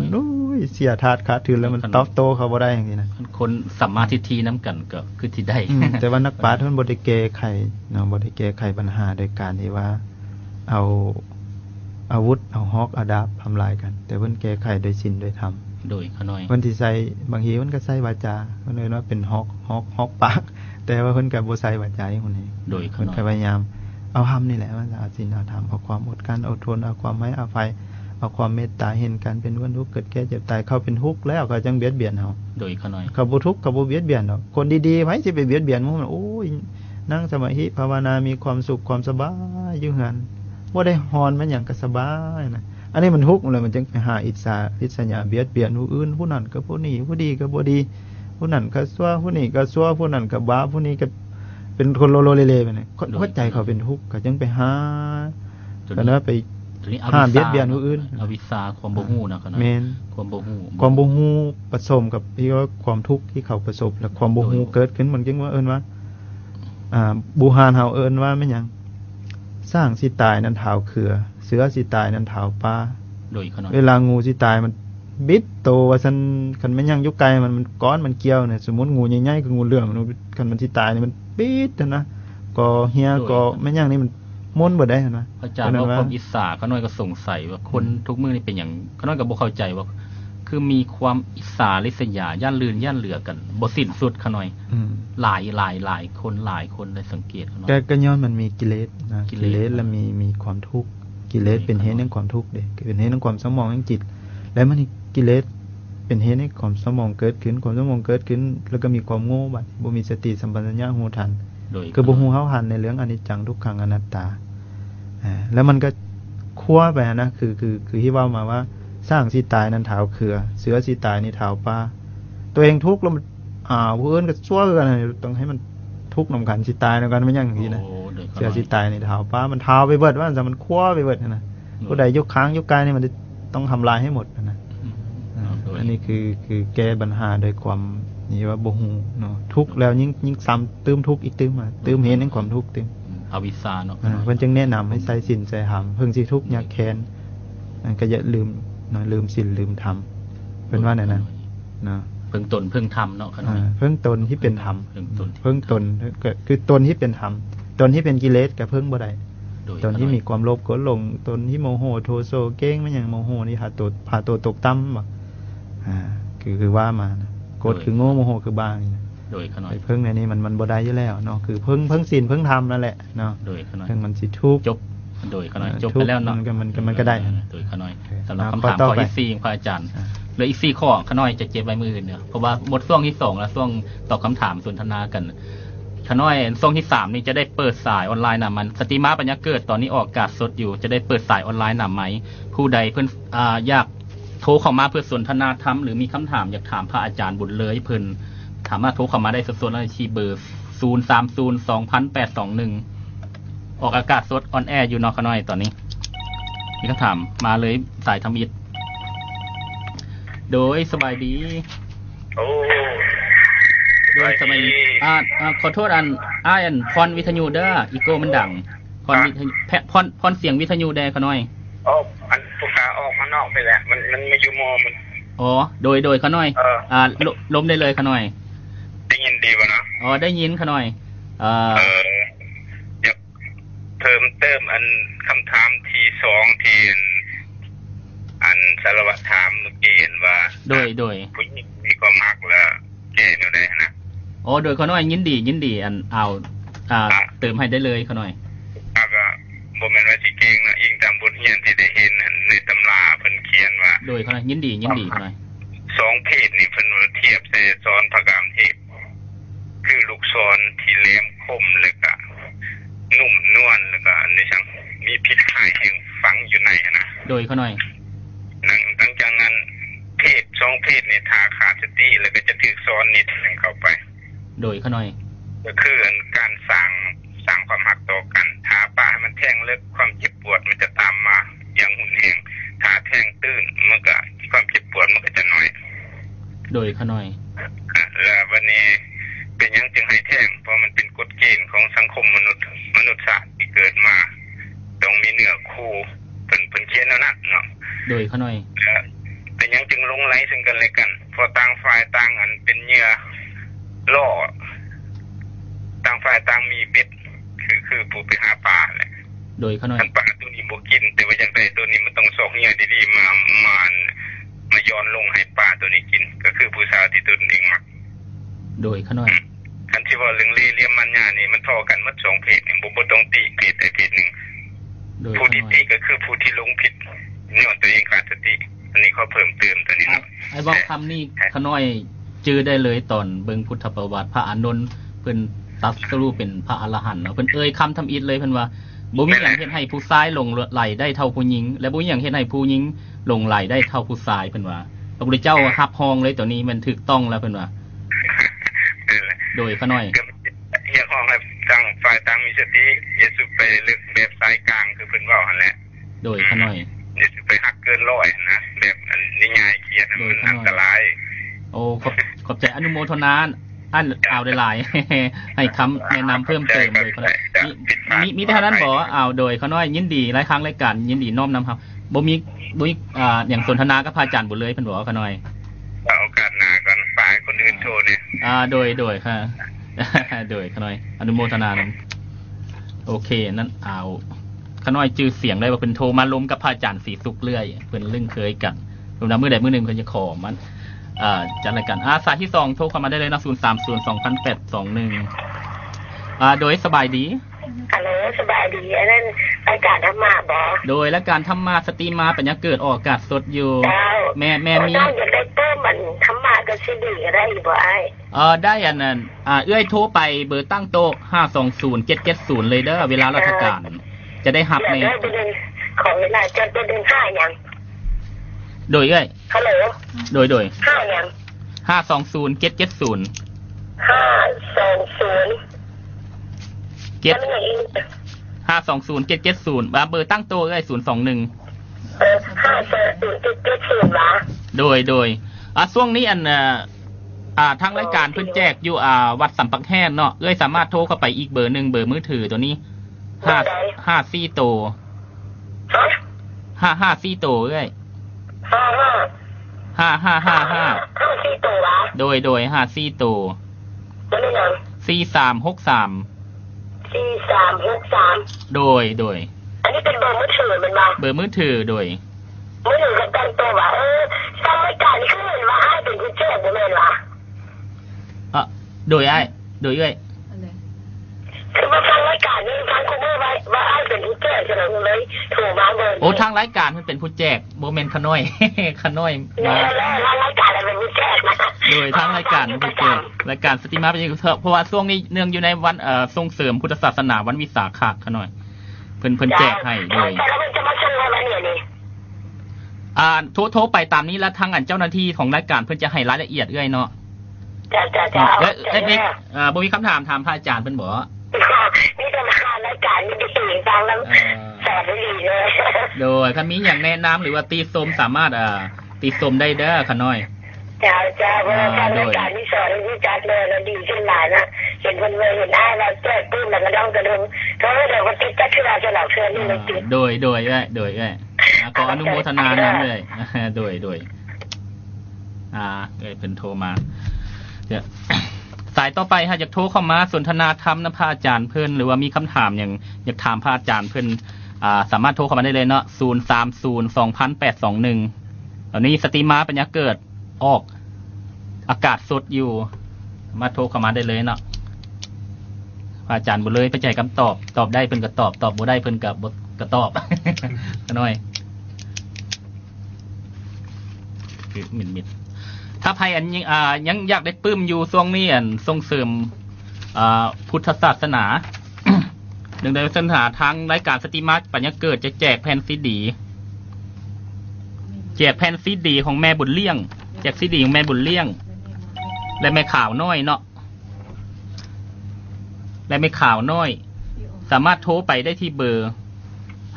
เสียธาตุขาดทุนแล้วมันตอบโต้เขาบ่ได้อย่างนี้นะคนสัมมาทิฏฐินำกันก็คือที่ได้แต่ว่านักปราชญ์เพิ่นบ่ได้แก้ไขเนาะบ่ได้แก้ไขปัญหาโดยการที่ว่าเอาอาวุธเอาฮอกเอาดาบทำลายกันแต่เพิ่นแก้ไขโดยศีลโดยธรรมโดยขน้อยเพิ่นสิใส่บางทีเพิ่นก็ใส่วาจาเพิ่นเรียกว่าเป็นฮอกปากแต่ว่าเพิ่นก็บ่ใส่วาจาอย่างนี้โดยขน้อยเพิ่นพยายามเอาธรรมนี่แหละว่าเอาศีลเอาธรรมเอาความอดกลั้นอดทนเอาความให้อภัยเอาความเมตตาเห็นกันเป็นวันทุกข์เกิดแก่เจ็บตายเขาเป็นทุกข์แล้วก็จังเบียดเบียนเฮาโดยขน้อยเขาบ่ทุกข์เขาบ่เบียดเบียนดอกคนดีๆไผสิไปเบียดเบียนหมู่มันโอ้ยนั่งสมาธิภาวนามีความสุขความสบายอยู่หั่นบ่ได้ฮอนมันหยังก็สบายนะอันนี้มันทุกข์เลยมันจึงไปหาอิจฉาริษยาเบียดเบียนผู้อื่นผู้นั้นก็ผู้นี้ผู้ดีก็บ่ดีผู้นั้นก็ชั่วผู้นี้ก็ชั่วผู้นั้นก็บาปผู้นี้ก็เป็นคนโลเลๆไปนี่หัวใจเขาเป็นทุกข์ก็จึงไปหาก็แล้วไปห้ามเบียดเบียนผู้อื่นอวิชชาความบ่ฮู้นะแม่นความบ่ฮู้ผสมกับที่ว่าความทุกข์ที่เขาประสบและความบ่ฮู้เกิดขึ้นมันจึงว่าเอิ้นว่าบูหานเฮาเอิ้นว่าแม่นหยังสร้างสิตายนั้นเท้าเขือเสือสิตายนั้นเท้าปลาโดยขน้อยเวลางูสิตายมันบิดโตว่าซั่นคันแม่นหยังอยู่ไกลมันก้อนมันเกี่ยวเนี่ยสมมุติงูใหญ่ๆคืองูเหลือมคันมันสิตายนี่มันบิดนะก็เหียก็แม่นหยังนี่มันม้วนบ่ได้นะอาจารย์ว่าความอิจฉาขน้อยก็สงสัยว่าคนทุกมื้อนี่เป็นหยังขน้อยก็บ่เข้าใจว่าคือมีความอิจฉาริษยาย่านลื่นย่านเหลือกันบ่สิ้นสุดขน้อยหลายคนได้สังเกตขน้อยแต่ก็ย้อนมันมีกิเลสนะกิเลสแล้วมีความทุกข์กิเลสเป็นเหตุแห่งความทุกข์เด้เป็นเหตุแห่งความเศร้าหมองแห่งจิตแล้วมันกิเลสเป็นเหตุให้ความเศร้าหมองเกิดขึ้นความเศร้าหมองเกิดขึ้นแล้วก็มีความโง่บัดบ่มีสติสัมปชัญญะรู้ทันคือบ่ฮู้เฮาทันในเรื่องอนิจจังทุกขังอนัตตาแล้วมันก็คั่วไปนะคือที่ว่ามาว่าสร้างสิตายนั้นเท้าเขือเสือสิตายนี่เท้าปลาตัวเองทุกข์แล้วมันผู้อื่นก็ชั่วกันต้องให้มันทุกข์นำกันสิตายนำกันไม่อย่างนี้นะเสือสิตายนี่เท้าปลามันเท้าไปเบิดว่าแต่มันคั่วไปเบิดนะผู้ใดยกค้างยกกายนี่มันต้องทำลายให้หมดนะอันนี้คือแก้ปัญหาโดยความนี่ว่าบ่ฮู้เนาะทุกข์แล้วยิ่งซ้ำเติมทุกข์อีกเติมมาเติมเหตุแห่งความทุกข์เติมอวิชชาเนาะเพิ่นจึงแนะนำให้ใส่ศีลใส่ธรรมเพิ่งสิทุกข์ยากแค้นก็อย่าลืมศีลลืมธรรมเพิ่นว่าแนวนั้น เนาะเพิ่งตนเพิ่งทำเนาะขน้อยเพิ่งตนที่เป็นธรรมเพิ่งตนคือตนที่เป็นธรรมตนที่เป็นกิเลสก็เพิ่งบ่ได้ตนที่มีความโลภโกรธหลงตนที่โมโหโทโสเก้งมันหยังโมโหนี่พาตัวตกต่ำบ่คือว่ามานะโกรธคือโง่โมโหคือบ้านี่นะโดยขน้อยเพิ่งในนี้มันบ่ได้อยู่แล้วเนาะคือเพิ่งศีลเพิ่งธรรมนั่นแหละเนาะโดยขน้อยเพิ่งมันสิทุกข์จบโดยขน้อยจบไปแล้วเนาะมันก็ได้โดยขน้อยสำหรับคำถามข้อที่4ของอาจารย์เหลืออีก4ข้อขน้อยจะเก็บไว้มื้ออื่นเนาะเพราะว่าหมดช่วงที่2แล้วช่วงตอบคำถามสนทนากันขน้อยช่วงที่3นี่จะได้เปิดสายออนไลน์นำมันสตรีมปัญญาเกิดตอนนี้ออกอากาศสดอยู่จะได้เปิดสายออนไลน์นำไหมผู้ใดเพิ่นอยากโทรเข้ามาเพื่อสนทนาธรรมหรือมีคำถามอยากถามพระอาจารย์บุญเลยเพิ่นสามารถโทรเข้ามาได้สดๆในที่เบอร์0302821ออกอากาศสดออนแอร์อยู่เนาะขน้อยตอนนี้มีคำถามมาเลยสายทำอิฐโดยสบายดีโดยสบายดีขอโทษอันพรวิทยุเด้ออีโก้มันดังพรวิทยุพรเสียงวิทยุแดขน้อยอันผู้ขาออกมานอกไปแล้วมันไม่อยู่มอมันอ๋อโดยขน้อยล้มได้เลยขน้อยได้ยินดีบ่เนาะได้ยินขน้อยอยากเพิ่มเติมอันคำถามที่2ที่อันสารวัตรถามเมื่อกี้เห็นว่าโดยผู้หญิงมีความมักแล้วแก้อยู่ได้นะโดยขน้อยยินดีอันเอาเติมให้ได้เลยขน้อยก็บ่แม่นว่าสิเก่งนะอิงตามบทเรียนที่ได้เห็นในตำราเพิ่นเขียนว่าโดยขน้อยยินดีขน้อย2เพศนี่เพิ่นเทียบใส่ศรพระกามเทพคือลูกศรที่แหลมคมแล้วก็นุ่มนวลแล้วก็อันนี้จังมีพิษร้ายแห่งฝังอยู่ในนะโดยขน้อยหลังจากนั้นเพศ2เพศนี่ถ้าขาดสติแล้วก็จะถูกซ้อนนิดนึงเข้าไปโดยขน้อยก็คือการสร้างความหักต่อกันถ้าป้าให้มันแทงเลิกความเจ็บปวดมันจะตามมาอย่างหุ่นแหงถ้าแทงตื้นมันก็ความเจ็บปวดมันก็จะน้อยโดยขน้อยแล้ววันนี้เป็นยังจึงให้แทงเพราะมันเป็นกฎเกณฑ์ของสังคมมนุษย์ศาสตร์ที่เกิดมาต้องมีเนื้อคู่เป็นเขียนแล้วนะเนาะโดยขน้อยเป็นยังจึงลงไหลซึ่งกันและกันพอต่างฝ่ายต่างอันเป็นเหยื่อล่อต่างฝ่ายต่างมีเบ็ดคือผู้ไปหาปลาแหละโดยขน้อยปลาตัวนี้บ่กินแต่ว่าอย่างไรตัวนี้มันต้องสอกเหยื่อดีๆมาย้อนลงให้ปลาตัวนี้กินก็คือผู้สาวที่ตนเองมักโดยขน้อยคันที่ว่าเรื่องเลี่ยมมันญานี่มันทอกันหมด2เพศนี่บ่ต้องตีเพศใดเพศหนึ่งผู้ที่ตีก็คือผู้ที่ลงผิดเนี่ยตัวเองขาดสติอันนี้เขาเพิ่มเติมตัวนี้เนาะไอ้บอกคำนี้ขน้อยจื้อได้เลยตอนเบิ่งพุทธประวัติพระอานนท์เพิ่นตัดสรู้เป็นพระอรหันต์เนาะเพิ่นคำทำอิฐเลยเพิ่นว่าบ่มีหยังเฮ็ดให้ผู้ชายหลงไหลได้เท่าผู้หญิงและบ่มีหยังเฮ็ดให้ผู้หญิงหลงไหลได้เท่าผู้ชายเพิ่นว่าพระพุทธเจ้าฮับฮองเลยตัวนี้มันถูกต้องแล้วเพิ่นว่าโดยขน้อยเรียกห้องให้ตั้งฝ่ายต่างมีสติอย่าสุไปลึกแบบสายกลางคือเพิ่นเว้าหั่นแหละโดยขน้อยอย่าสุไปฮักเกิน100นะแบบนิยายเขียนมันอันตรายโอ้ขอบใจอนุโมทนาอันเอาได้หลายให้คำแนะนำเพิ่มเติมเลยขน้อยมีเท่านั้นบ่เอาโดยขน้อยยินดีหลายครั้งรายการยินดีน้อมนำครับบ่มีอย่างสนทนากับพระอาจารย์บุญเลยเพิ่นบอกขน้อยโอกาสหน้าก่อนฝ่ายคนอื่นโทรเนี่ยโดยค่ะโดยขน้อยอนุโมทนานำโอเคนั่นเอาขน้อยจื้อเสียงได้ว่าเพิ่นโทรมาล้มกับพระอาจารย์ศรีสุขเรื่อยเพิ่นลึ่งเคยกันรวมแล้วมื้อใดมื้อนึงเพิ่นจะขอมันจัดรายการสายที่2โทรเข้ามาได้เลยนะ0302821โดยสบายดีฮัลโหลสบายดีอันนั้นรายการธรรมะบ่โดยรายการธรรมะสตรีมมาปัญญาเกิดออกอากาศสดอยู่แม่มีอยากได้เติมมันธรรมะก็สิดีได้บ่อ้ายได้อันนั้นเอื้อยโทรไปเบอร์ตั้งโต๊ะ520770เลยเด้อเวลาราชการจะได้รับในของเวลาจะเป็น5หยังโดยเอ้ยฮัลโหลโดย5หยัง520770 5207770เบอร์ตั้งโต๊ะเอ้ย021 5207770ล่ะโดยช่วงนี้อันทางรายการเพิ่นแจกอยู่วัดสัมปักแห้งเนาะเอ้ยสามารถโทรเข้าไปอีกเบอร์นึงเบอร์มือถือตัวนี้54โต54โตเอ้ย5555 โดย54ตัว ตัวนี้ยัง 4363 4363โดยอันนี้เป็นเบอร์มือถือมันมา เบอร์มือถือโดย มือถือกันตั้งตัวว่าทำรายการนี่คือเห็นว่าให้เป็นผู้แจ้งบ่แม่นว่าโดยอ้ายโดยเอ้ย คือมาฟังรายการนี้ฟังคุณแม่ว่าให้เป็นผู้แจ้งฉะนั้นเลยโทรมาเบอร์ โอ้ทางรายการมันเป็นผู้แจกบ่แม่นขน้อย ขน้อยมา แล้วรายการอะไรเป็นผู้แจ้งนะ โดยทางรายการผู้แจกรายการสตรีมมาเป็นเพราะว่าช่วงนี้เนื่องอยู่ในวันส่งเสริมพุทธศาสนาวันวิสาขะขน้อยเพิ่นแจกให้โดย แล้วมันจะมาส่งอะไรนี่โทรไปตามนี้แล้วทางเจ้าหน้าที่ของรายการเพิ่นจะให้รายละเอียดเอ้ยเนาะจ้าบ่มีคำถามถามพระอาจารย์เพิ่นบ่นี่จะมารายการนี่ดีฟังแล้วสอนดีเลยโดยถ้ามีอย่างแนะนำหรือว่าตีสมสามารถตีสมได้เด้อขน้อยจ้าเวลารายการนี่สอนรู้จักเลยแล้วดีขึ้นหลายนะเห็นคนเห็นได้แล้วแจ้งปื้มแล้วก็ต้องกระดึงเพราะว่าเดี๋ยวก็ติดจักรราจะหลับเชิญนี่มันติดโดยขออนุโมทนานั้นเลยโดยเพิ่นโทรมาเดี๋ยวสายต่อไปอยากโทรเข้ามาสนทนาธรรมนะพระอาจารย์เพิ่นหรือว่ามีคำถามอย่างอยากถามพระอาจารย์เพิ่นสามารถโทรเข้ามาได้เลยเนาะ0302821ตอนนี้สตรีมมาปัญญาเกิดออกอากาศสดอยู่มาโทรเข้ามาได้เลยเนาะพระอาจารย์บ่เลยไปใจคำตอบได้เพิ่นก็ตอบบ่ได้เพิ่นก็บ่ก็ตอบน้อยคือมิดถ้าใครยังอยากได้ปื้มอยู่ช่วงนี้ส่งเสริมพุทธศาสนา หนึ่งในเส้นหาทางรายการสตรีมาปัญญาเกิดจะแจกแผ่นซีดีของแม่บุญเลี้ยงแจกซีดีของแม่บุญเลี้ยงและแม่ข่าวน้อยเนาะสามารถโทรไปได้ที่เบอร์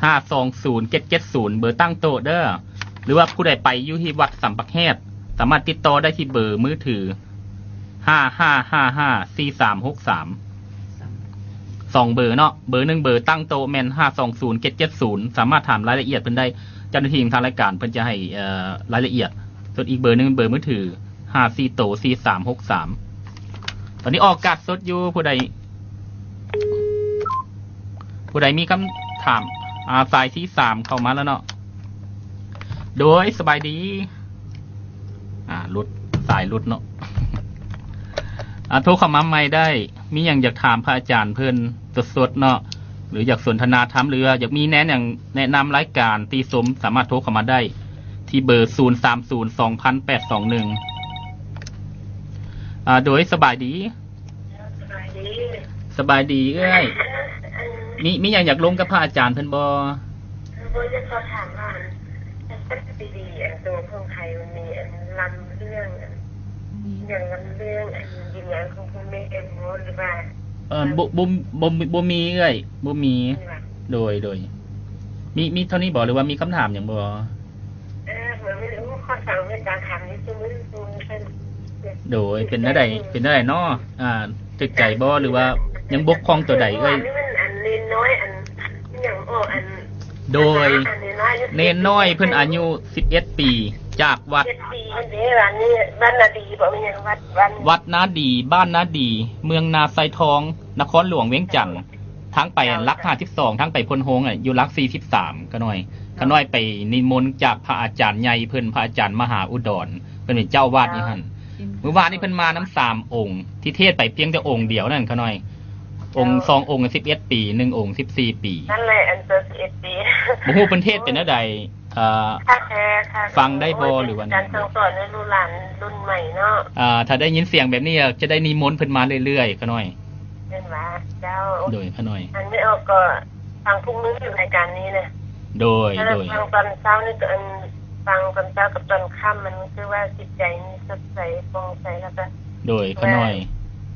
520-770เบอร์ตั้งโต๊ะเด้อหรือว่าผู้ใดไปอยู่ที่วัดสัมปักแฮดสามารถติดต่อได้ที่เบอร์มือถือ55554363 2เบอร์เนาะเบอร์1เบอร์ตั้งโต๊ะแม่น520-770สามารถถามรายละเอียดเพิ่นได้เจ้าหน้าที่ทางรายการเพิ่นจะให้รายละเอียดส่วนอีกเบอร์นึงเบอร์มือถือ544363ตอนนี้ออกอากาศสดอยู่ผู้ใดมีคำถามสายที่3เข้ามาแล้วเนาะโดยสบายดีสายรุดเนาะโทรเข้ามาใหม่ได้มีอย่างอยากถามพระอาจารย์เพิ่นสดๆเนาะหรืออยากสนทนาธรรมหรืออยากมีแนะนำรายการตีสมสามารถโทรเข้ามาได้ที่เบอร์030-2821โดยสบายดีเอ้ยมีอย่างอยากลงกับพระอาจารย์เพิ่นบ่จะขอถามว่าดีตัวพงไทยมันมีลำเรื่องอย่างลำเรื่องอย่างของคุณแม่เอ็มโมหรือว่าบ่มีเอ้ยบ่มีโดยมีเท่านี้บ่หรือว่ามีคำถามอย่างบ่เหมือนไม่รู้ข้อสั่งในการถามนี้คือไม่รู้โดยเป็นได้เนาะตึกใจบ่หรือว่ายังบกพร่องตัวใดเอ้ยอันเน้นน้อยอันอย่างโดยเนนน้อยเพิ่นอายุ11ปีจากวัดวัดนาดีบ้านนาดีเมืองนาไซทองนครหลวงเวียงจันทน์ทั้งไปลัก52ทั้งไปพลโฮงอยู่ลัก43ก็น้อยไปนิมนต์จากพระอาจารย์ใหญ่เพิ่นพระอาจารย์มหาอุดรเพิ่นเป็นเจ้าวาดนี่หั่นเมื่อวานนี้เพิ่นมาน้ำ3องค์ที่เทศไปเพียงแต่องค์เดียวนั่นก็น้อยองค์2องค์11ปี1องค์14ปีนั่นแหละอัน11ปีบ่ฮู้เพิ่นเทศเป็นจังได๋ฟังได้บ่หรือว่าการสอนให้ลูกหลานรุ่นใหม่เนาะถ้าได้ยินเสียงแบบนี้จะได้นิมนต์เพิ่นมาเรื่อยๆก็น้อยเป็นว่าเจ้าโดยก็น้อยอันไม่ออกก็ฟังพรุ่งนี้อยู่รายการนี้นะโดยฟังตอนเช้านี่ก็ฟังตอนเช้ากับตอนค่ำมันคือว่าจิตใจมีสดใสฟองใสแล้วก็โดยก็น้อย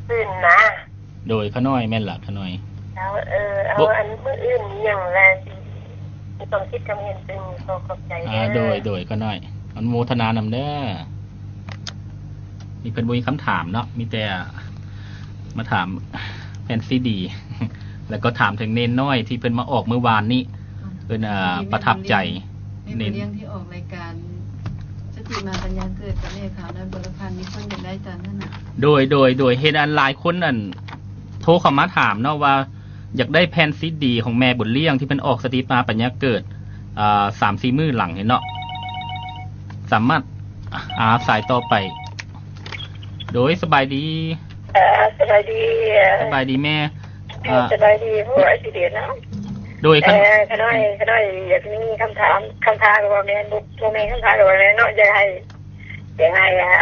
ตื่นนะโดยขน้อยแม่นล่ะขน้อยแล้วเอาอันมื้ออื่นอย่างแลสิต้องคิดคำเห็นเป็นขอบใจโดยก็น้อยอนุโมทนานำเด้อมีเพิ่นบ่มีคำถามเนาะมีแต่มาถามแผ่นซีดีแล้วก็ถามถึงเนนน้อยที่เพิ่นมาออกเมื่อวานนี้เพิ่นประทับใจเนนเลี้ยงที่ออกรายการส ติมาปัญญาเกิดกับแม่ขาวนั้นบรพันธ์มีคนอยากได้ตามนั้นน่ะโดยเฮ็ดอันหลายคนนั่นโทรเข้ามาถามเนาะว่าอยากได้แผ่นซีดีของแม่บุญเลี้ยงที่เพิ่นออกสติมาปัญญาเกิด3-4 มื้อหลังเห็นเนาะสามารถสายต่อไปโดยสบายดีสบายดีแม่สบายดีผู้อธิเดชนะโดยขน้อยอยากมีคำถามว่าแม่บุกแม่คำถามว่าแม่เนาะจะให้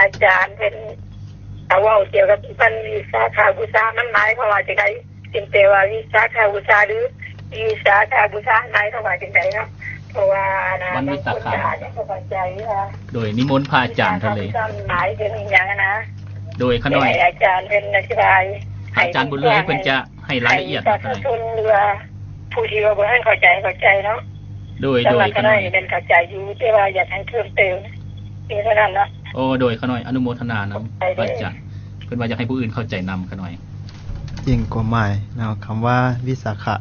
อาจารย์เป็นเอาว่าเกี่ยวกับปัญวิสาขาบูชามันหมายความว่าจังได๋จริงแต่ว่าวิสาขาบูชาหรือวิสาขาบูชาหมายความว่าจังได๋เนาะเพราะว่าวันวิสาขาเข้าใจค่ะโดยนิมนต์พระอาจารย์ทะเลหมายถึงอย่างนะโดยขน้อยอาจารย์เป็นอธิบายอาจารย์บุญเลี้ยงเพิ่นจะให้รายละเอียดหน่อยหรือว่าผู้ที่ว่าบ่ทันเข้าใจเนาะโดยขน้อยเป็นเข้าใจอยู่แต่ว่าอยากให้เพิ่มเติมนี่เท่านั้นเนาะโอ้โดยขน้อยอนุโมทนานำพระอาจารย์เพิ่นว่าอยากให้ผู้อื่นเข้าใจนำขน้อยจริงกว่าหมายเนาะคำว่าวิสาขะ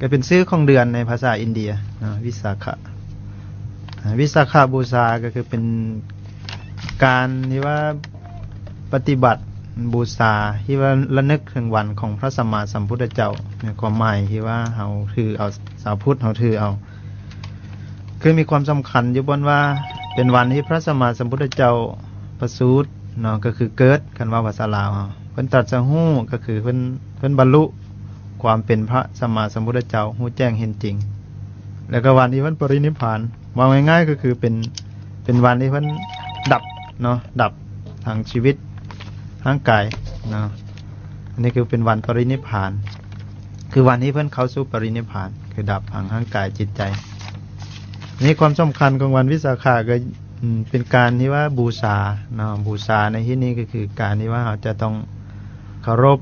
ก็เป็นชื่อของเดือนในภาษาอินเดียวิสาขะวิสาขบูชาก็คือเป็นการที่ว่าปฏิบัติบูชาที่ว่าระลึกถึงวันของพระสัมมาสัมพุทธเจ้าเนี่ยความหมายที่ว่าเฮาถือเอาชาวพุทธเฮาถือเอาคือมีความสำคัญอยู่บนว่าเป็นวันที่พระสัมมาสัมพุทธเจ้าประสูติเนาะก็คือเกิดกันว่าภาษาลาวเพิ่นตรัสรู้ก็คือเพิ่นบรรลุความเป็นพระสัมมาสัมพุทธเจ้ารู้แจ้งเห็นจริงแล้วก็วันที่เพิ่นปรินิพพานว่าง่ายๆก็คือเป็นวันที่เพิ่นดับเนาะดับทางชีวิตทางกายเนาะอันนี้คือเป็นวันปรินิพพานคือวันที่เพิ่นเข้าสู่ปรินิพพานคือดับทางร่างกายจิตใจนี่ความสำคัญของวันวิสาขะก็เป็นการที่ว่าบูชาเนาะบูชาในที่นี้ก็คือการที่ว่าเราจะต้องเคารพ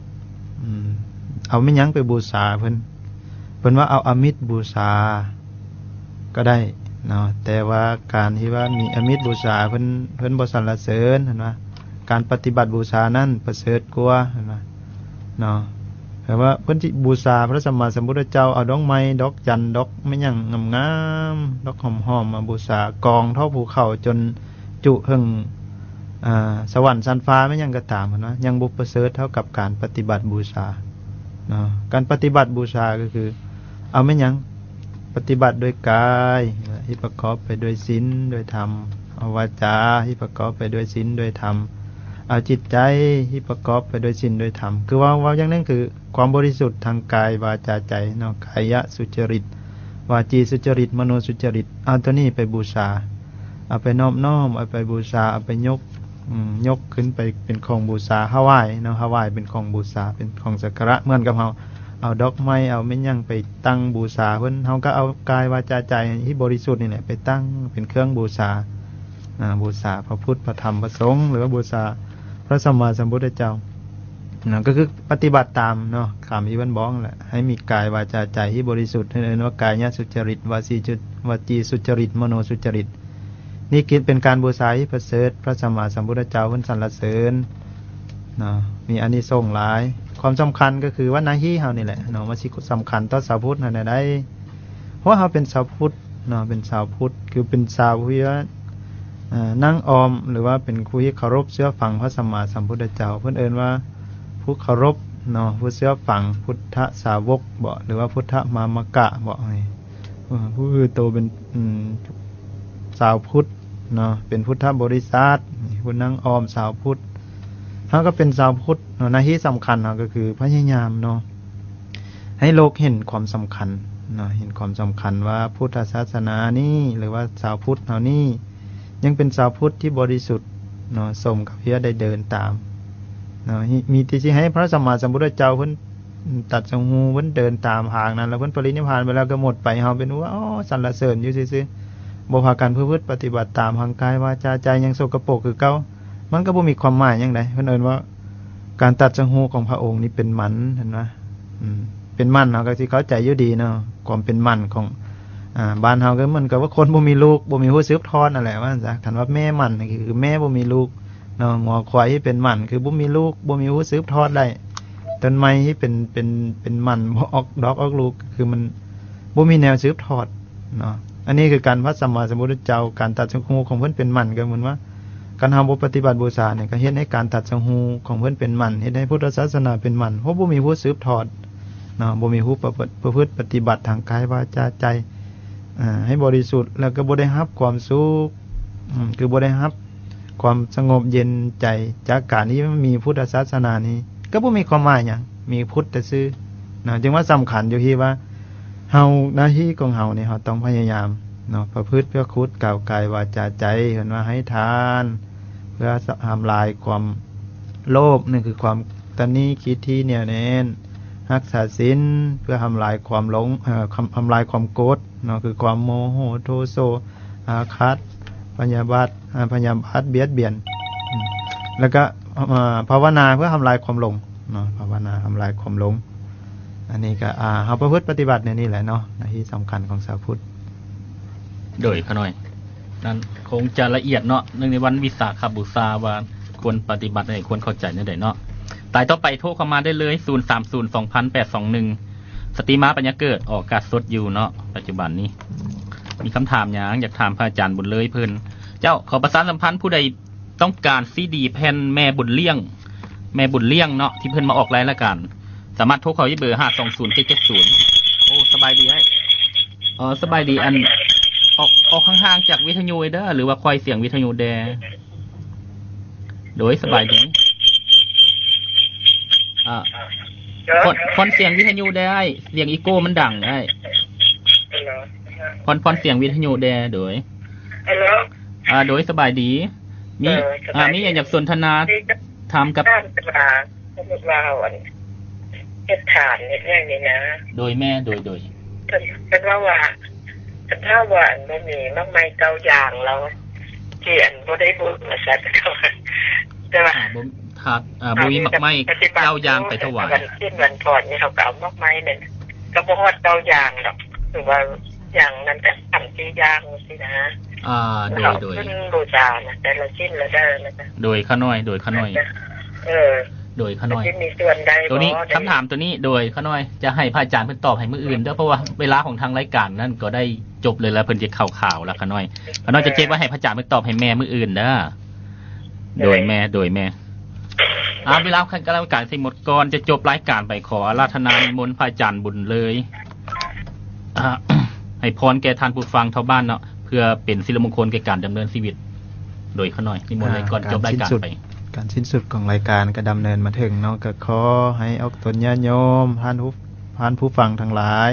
เอาไม่ยั้งไปบูชาเพิ่นว่าเอาอมิตรบูชาก็ได้เนาะแต่ว่าการที่ว่ามีอมิตรบูชาเพิ่นบ่สรรเสริญเห็นว่าการปฏิบัติบูชานั้นประเสริฐกว่าเห็นว่าเนาะแต่ว่าเพิ่นสิบูชาพระสัมมาสัมพุทธเจ้าเอาดอกไม้ดอกจันทร์ดอกไม่หยังงามๆดอกหอมๆมาบูชากองเท่าภูเขาจนจุหึงสวรรค์ชั้นฟ้าไม่หยังก็ตามเห็นว่ายังบ่ประเสริฐเท่ากับการปฏิบัติบูชาเนาะการปฏิบัติบูชาก็คือเอาไม่หยังปฏิบัติโดยกายที่ประกอบไปด้วยศีลด้วยธรรมเอาวาจาที่ประกอบไปด้วยศีลด้วยธรรมเอาจิตใจที่ประกอบไปด้วยศีลด้วยธรรมคือว่าอย่างนั้นคือความบริสุทธิ์ทางกายวาจาใจเนาะกายะสุจริตวาจีสุจริตมโนสุจริตเอาตัวนี้ไปบูชาเอาไปน้อมเอาไปบูชาเอาไปยกขึ้นไปเป็นของบูชาถวายเนาะถวายเป็นของบูชาเป็นของสักการะเหมือนกับเฮาเอาดอกไม้เอาไม่ยั่งไปตั้งบูชาเพิ่นเฮาก็เอากายวาจาใจที่บริสุทธิ์นี่แหละไปตั้งเป็นเครื่องบูชาบูชาพระพุทธพระธรรมพระสงฆ์หรือว่าบูชาพระสัมมาสัมพุทธเจ้าก็คือปฏิบัติตามเนาะคำที่เพิ่นบอกแหละให้มีกายวาจาใจที่บริสุทธิ์เรียกว่ากายสุจริตวาจีสุจริตมโนสุจริตนี่คิดเป็นการบูชาที่ประเสริฐพระสัมมาสัมพุทธเจ้าเพิ่นสรรเสริญเนาะมีอานิสงส์หลายความสำคัญก็คือว่าหน้าที่เฮานี่แหละเนาะมันสิสำคัญต่อชาวพุทธนั่นได้เพราะเฮาเป็นชาวพุทธเนาะเป็นชาวพุทธคือเป็นชาวที่ว่านั่งออมหรือว่าเป็นผู้ที่เคารพเชื่อฟังพระสัมมาสัมพุทธเจ้าเพิ่นเอิ้นว่าผู้เคารพเนาะผู้เชื่อฟังพุทธสาวกบ่หรือว่าพุทธมามกะบ่นี่ผู้คือโตเป็นชาวพุทธเนาะเป็นพุทธบริษัทผู้นั่งออมชาวพุทธเฮาก็เป็นชาวพุทธหน้าที่สำคัญเนาะก็คือพยายามเนาะให้โลกเห็นความสำคัญเนาะเห็นความสำคัญว่าพุทธศาสนานี้หรือว่าชาวพุทธเฮานี่ยังเป็นชาวพุทธที่บริสุทธิ์เนาะสมกับที่ได้เดินตามเนาะมีที่สิให้พระสัมมาสัมพุทธเจ้าเพิ่นตัดสงหูเพิ่นเดินตามทางนั้นแล้วเพิ่นปรินิพพานไปแล้วก็หมดไปเฮาเป็นว่าอ๋อสรรเสริญอยู่ซื่อๆบ่พากันประพฤติปฏิบัติตามทางกายวาจาใจยังสกปรกคือเก่ามันก็บ่มีความหมายหยังใดเพิ่นเอิ้นว่าการตัดสงหูของพระองค์นี่เป็นมันเห็นมั้ยเป็นมันเฮาก็สิเข้าใจอยู่ดีเนาะความเป็นมันของบ้านเฮาก็เหมือนกับว่าคนบ่มีลูกบ่มีผู้สืบทอดนั่นแหละว่าซั่นคันว่าแม่มันคือแม่บ่มีลูกเนาะงัวควายที่เป็นมันคือบ่มีลูกบ่มีผู้สืบทอดได้ต้นไม้ที่เป็นมันบ่ออกดอกออกลูกคือมันบ่มีแนวสืบทอดเนาะ อันนี้คือการพระสัมมาสัมพุทธเจ้าการตัดสังหูของเพิ่นเป็นมันก็เหมือนว่าการทำบุปฏิบัติบูชาเนี่ยก็เฮ็ดให้การตัดสังหูของเพิ่นเป็นมันเฮ็ดให้พุทธศาสนาเป็นมันเพราะบ่มีผู้สืบทอดเนาะบ่มีผู้ประพฤติปฏิบัติทางกายวาจาใจให้บริสุทธิ์แล้วก็บ่ได้รับความสุขคือบ่ได้รับความสงบเย็นใจจากการที่มีพุทธศาสนานี้ก็บ่มีความหมายหยังมีพุทธแต่ซื่อนะจึงว่าสำคัญอยู่ที่ว่าเฮาหน้าที่ของเฮานี่เฮาต้องพยายามเนาะประพฤติเพื่อคุดกล่าวกายวาจาใจเห็นว่าให้ทานเพื่อทำลายความโลภนี่คือความตนีคิดที่เนี่ยแน่นรักษาศีลเพื่อทำลายความหลงทำลายความโกรธเนาะคือความโมโหโทโสอาฆาตพยาบาทเบียดเบียนแล้วก็ภาวนาเพื่อทำลายความหลงเนาะภาวนาทำลายความหลงอันนี้ก็เฮาประพฤติปฏิบัติในนี่แหละเนาะหน้าที่สำคัญของชาวพุทธโดยขน้อยนั่นคงจะละเอียดเนาะในวันวิสาขบูชาว่าควรปฏิบัติให้ควรเข้าใจในใดเนาะตายต่อไปโทรเข้ามาได้เลย0302821สตรีมาปัญญาเกิดออกอากาศสดอยู่เนาะปัจจุบันนี้มีคำถามหยังอยากถามพระอาจารย์บุญเลยเพิ่นเจ้าขอประสานสัมพันธ์ผู้ใดต้องการซีดีแผ่นแม่บุญเลี้ยงเนาะที่เพิ่นมาออกรายละกันสามารถโทรเข้าที่เบอร์520-770โอ้สบายดีให้สบายดีอันออกห่างๆจากวิทยุเด้อหรือว่าคอยเสียงวิทยุแดโดยสบายดีพอนเสียงวิทยุได้เสียงอีโก้มันดังได้พอนเสียงวิทยุแดโดยโดยสบายดีมีอยากสนทนาถามกับเฮ็ดฐานเฮ็ดอย่างนี้นะโดยแม่โดยเป็นว่าถ้าว่าอันบ่มีมากมายเก่าอย่างเราที่อันบ่ได้บุญมาสัตว์ก็แต่ว่าบ่มีมากมายเก่าอย่างไปถวายวันก่อนนี่เขาก็เอามากมายนั่นก็บ่ฮอดเก่าอย่างหรอกคือว่าอย่างนั้นแต่3-4อย่างสินะโดยบูชานะแต่ละชิ้นละได้นะโดยขน้อยโดยขน้อยโดยขน้อยตัวนี้คำถามตัวนี้โดยขน้อยจะให้พระอาจารย์เพิ่นตอบให้มื้ออื่นเด้อเพราะว่าเวลาของทางรายการนั่นก็ได้จบเลยแล้วเพิ่นจะเข้าข่าวแล้วขน้อยจะเก็บไว้ให้พระอาจารย์เพิ่นตอบให้แม่มื้ออื่นเด้อโดยแม่เวลาการรายการสิหมดก่อนจะจบรายการไปขออาราธนานิมนต์พระอาจารย์บุญเลยให้พรแก่ท่านผู้ฟังชาวบ้านเนาะเพื่อเป็นสิริมงคลแก่การดำเนินชีวิตโดยขน้อยนิมนต์เลยก่อนจบรายการไปการสิ้นสุดของรายการก็ดำเนินมาถึงเนาะก็ขอให้ออกตนญาติโยมท่านผู้ฟังทั้งหลาย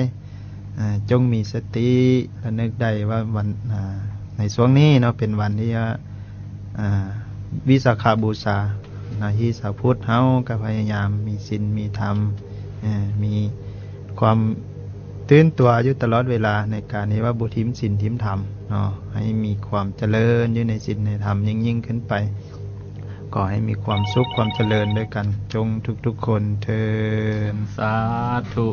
จงมีสติและนึกได้ว่าวันในช่วงนี้เนาะเป็นวันที่วิสาขบูชาหน้าที่ชาวพุทธเฮาก็พยายามมีศีลมีธรรมมีความตื่นตัวอยู่ตลอดเวลาในการนี้ว่าบุทิมศีลทิมธรรมเนาะให้มีความเจริญอยู่ในศีลในธรรมยิ่งขึ้นไปก็ให้มีความสุขความเจริญด้วยกันจงทุกๆคนเทอญสาธุ